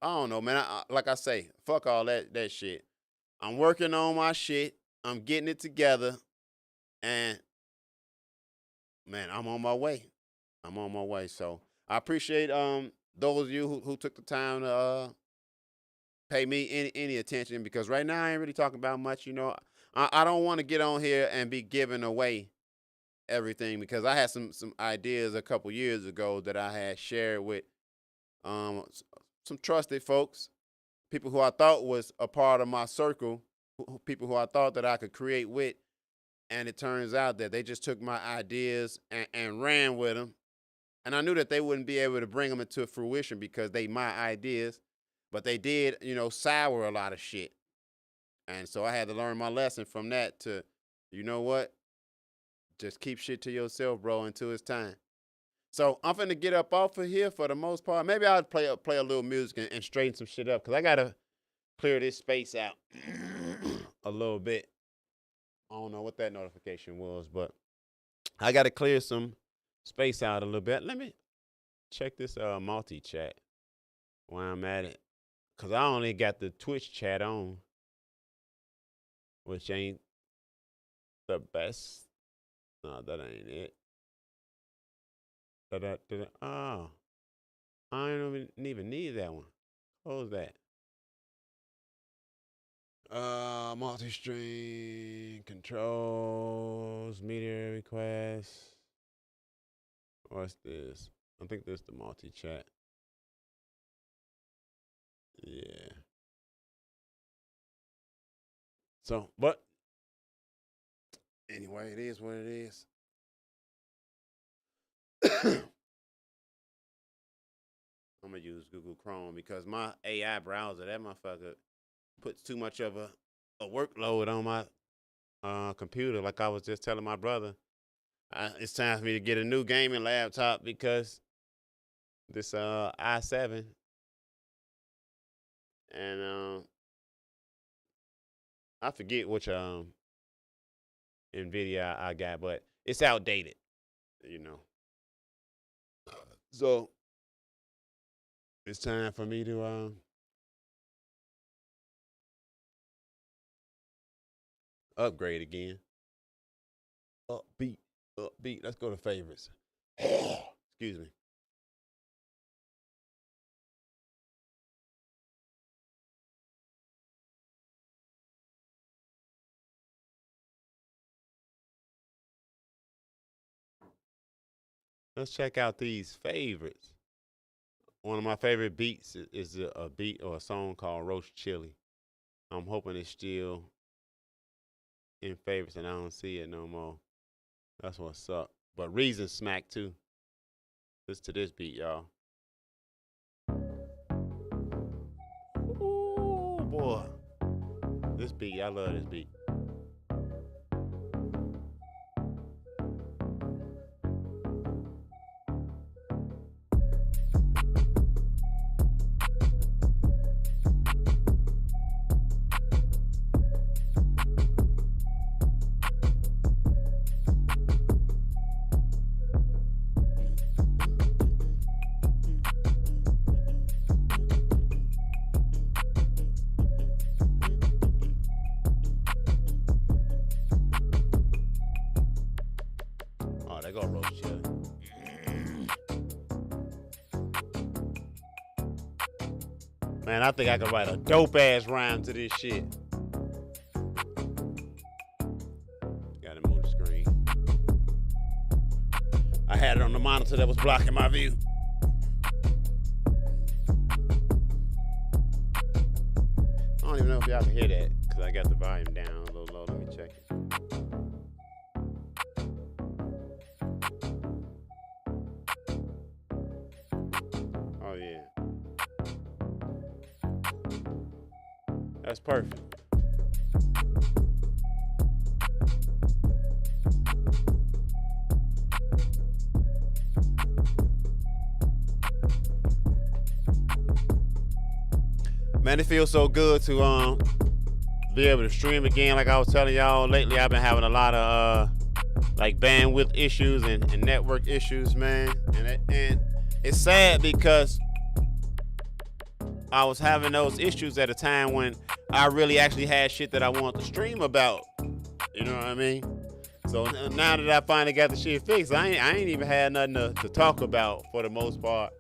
I don't know, man. Like I say, fuck all that shit. I'm working on my shit. I'm getting it together. And, man, I'm on my way. So, I appreciate those of you who took the time to pay me any attention, because right now I ain't really talking about much. You know, I don't want to get on here and be giving away everything, because I had some ideas a couple years ago that I had shared with some trusted folks, people who I thought was a part of my circle, people who I thought that I could create with, and it turns out that they just took my ideas and ran with them. And I knew that they wouldn't be able to bring them into fruition because they my ideas, but they did, sour a lot of shit. And so I had to learn my lesson from that to, you know what? Just keep shit to yourself, bro, until it's time. So I'm finna get up off of here for the most part. Maybe I'll play a little music and straighten some shit up, because I got to clear this space out a little bit. I don't know what that notification was, but I got to clear some space out a little bit. Let me check this multi-chat while I'm at it, because I only got the Twitch chat on, which ain't the best. No, that ain't it. Oh, I don't even need that one. Close that. Multi-stream controls, media requests. What's this? I think this is the multi-chat. Yeah. So, but anyway, it is what it is. I'm gonna use Google Chrome because my AI browser, that motherfucker, puts too much of a workload on my computer. Like I was just telling my brother, it's time for me to get a new gaming laptop, because this i7 and I forget which NVIDIA I got, but it's outdated, So it's time for me to upgrade again. Upbeat. Let's go to favorites. Excuse me. Let's check out these favorites. One of my favorite beats is a beat or a song called Roast Chili. I'm hoping it's still in favorites and I don't see it no more. That's what's up. But Reason smack too. Listen to this beat, y'all. Ooh, boy. This beat, I love this beat. go, roast chili. Man, I think I could write a dope-ass rhyme to this shit. Gotta move the screen. I had it on the monitor that was blocking my view. I don't even know if y'all can hear that because I got the volume down a little low. Let me check it. Oh, yeah. That's perfect. Man, it feels so good to be able to stream again. Like I was telling y'all lately, I've been having a lot of like bandwidth issues and network issues, man. And it's sad because I was having those issues at a time when I really actually had shit that I wanted to stream about. You know what I mean? So now that I finally got the shit fixed, I ain't even had nothing to talk about for the most part.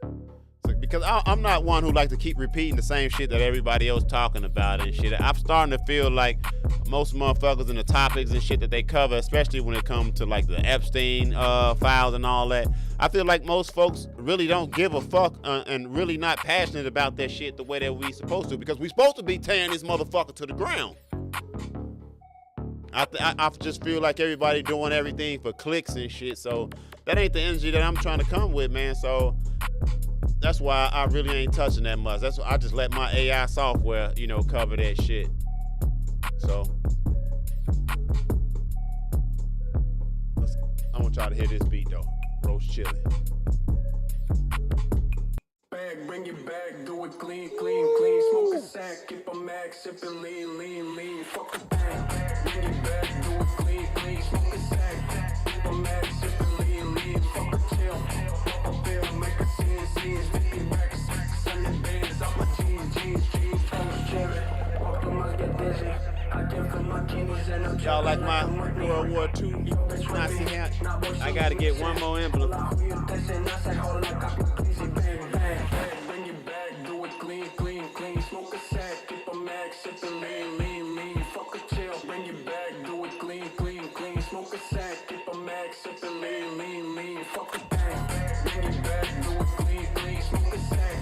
Because I'm not one who like to keep repeating the same shit that everybody else talking about and shit. I'm starting to feel like most motherfuckers and the topics and shit that they cover, especially when it comes to like the Epstein files and all that, I feel like most folks really don't give a fuck and really not passionate about that shit the way that we supposed to, because we supposed to be tearing this motherfucker to the ground. I just feel like everybody doing everything for clicks and shit, so that ain't the energy that I'm trying to come with, man. So that's why I really ain't touching that much. That's why I just let my AI software, you know, cover that shit. So I want y'all to hear this beat though. Roast chili. Bag, bring it back, do it clean, clean, clean. Smoke a sack, keep a max, sip it lean, lean, lean. Fuck a bag, bring it back, do it clean, clean. Smoke a sack, keep a max, sip it lean, lean. Fuck a chill, fuck a bill, make a scene, scenes, 50 racks, 100 bands, I'm a jeans, toast cherry. Walk the must get dizzy. I give them my kidneys and I'm Y'all like my World War II Nazi hat? I gotta get one more emblem. Smoke a sack, keep a max, sip it lean, lean, lean. Fuck a chill, bring it back, do it clean, clean, clean. Smoke a sack, keep a max, sip it lean, lean, lean. Fuck a bang, bring it back, do it clean, clean. Smoke a sack,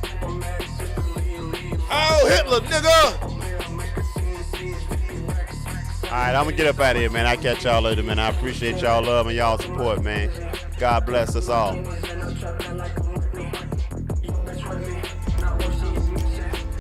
keep a max, sip it lean, lean. Oh, Hitler, nigga! Alright, I'm gonna get up out of here, man. I catch y'all later, man. I appreciate y'all love and y'all support, man. God bless us all.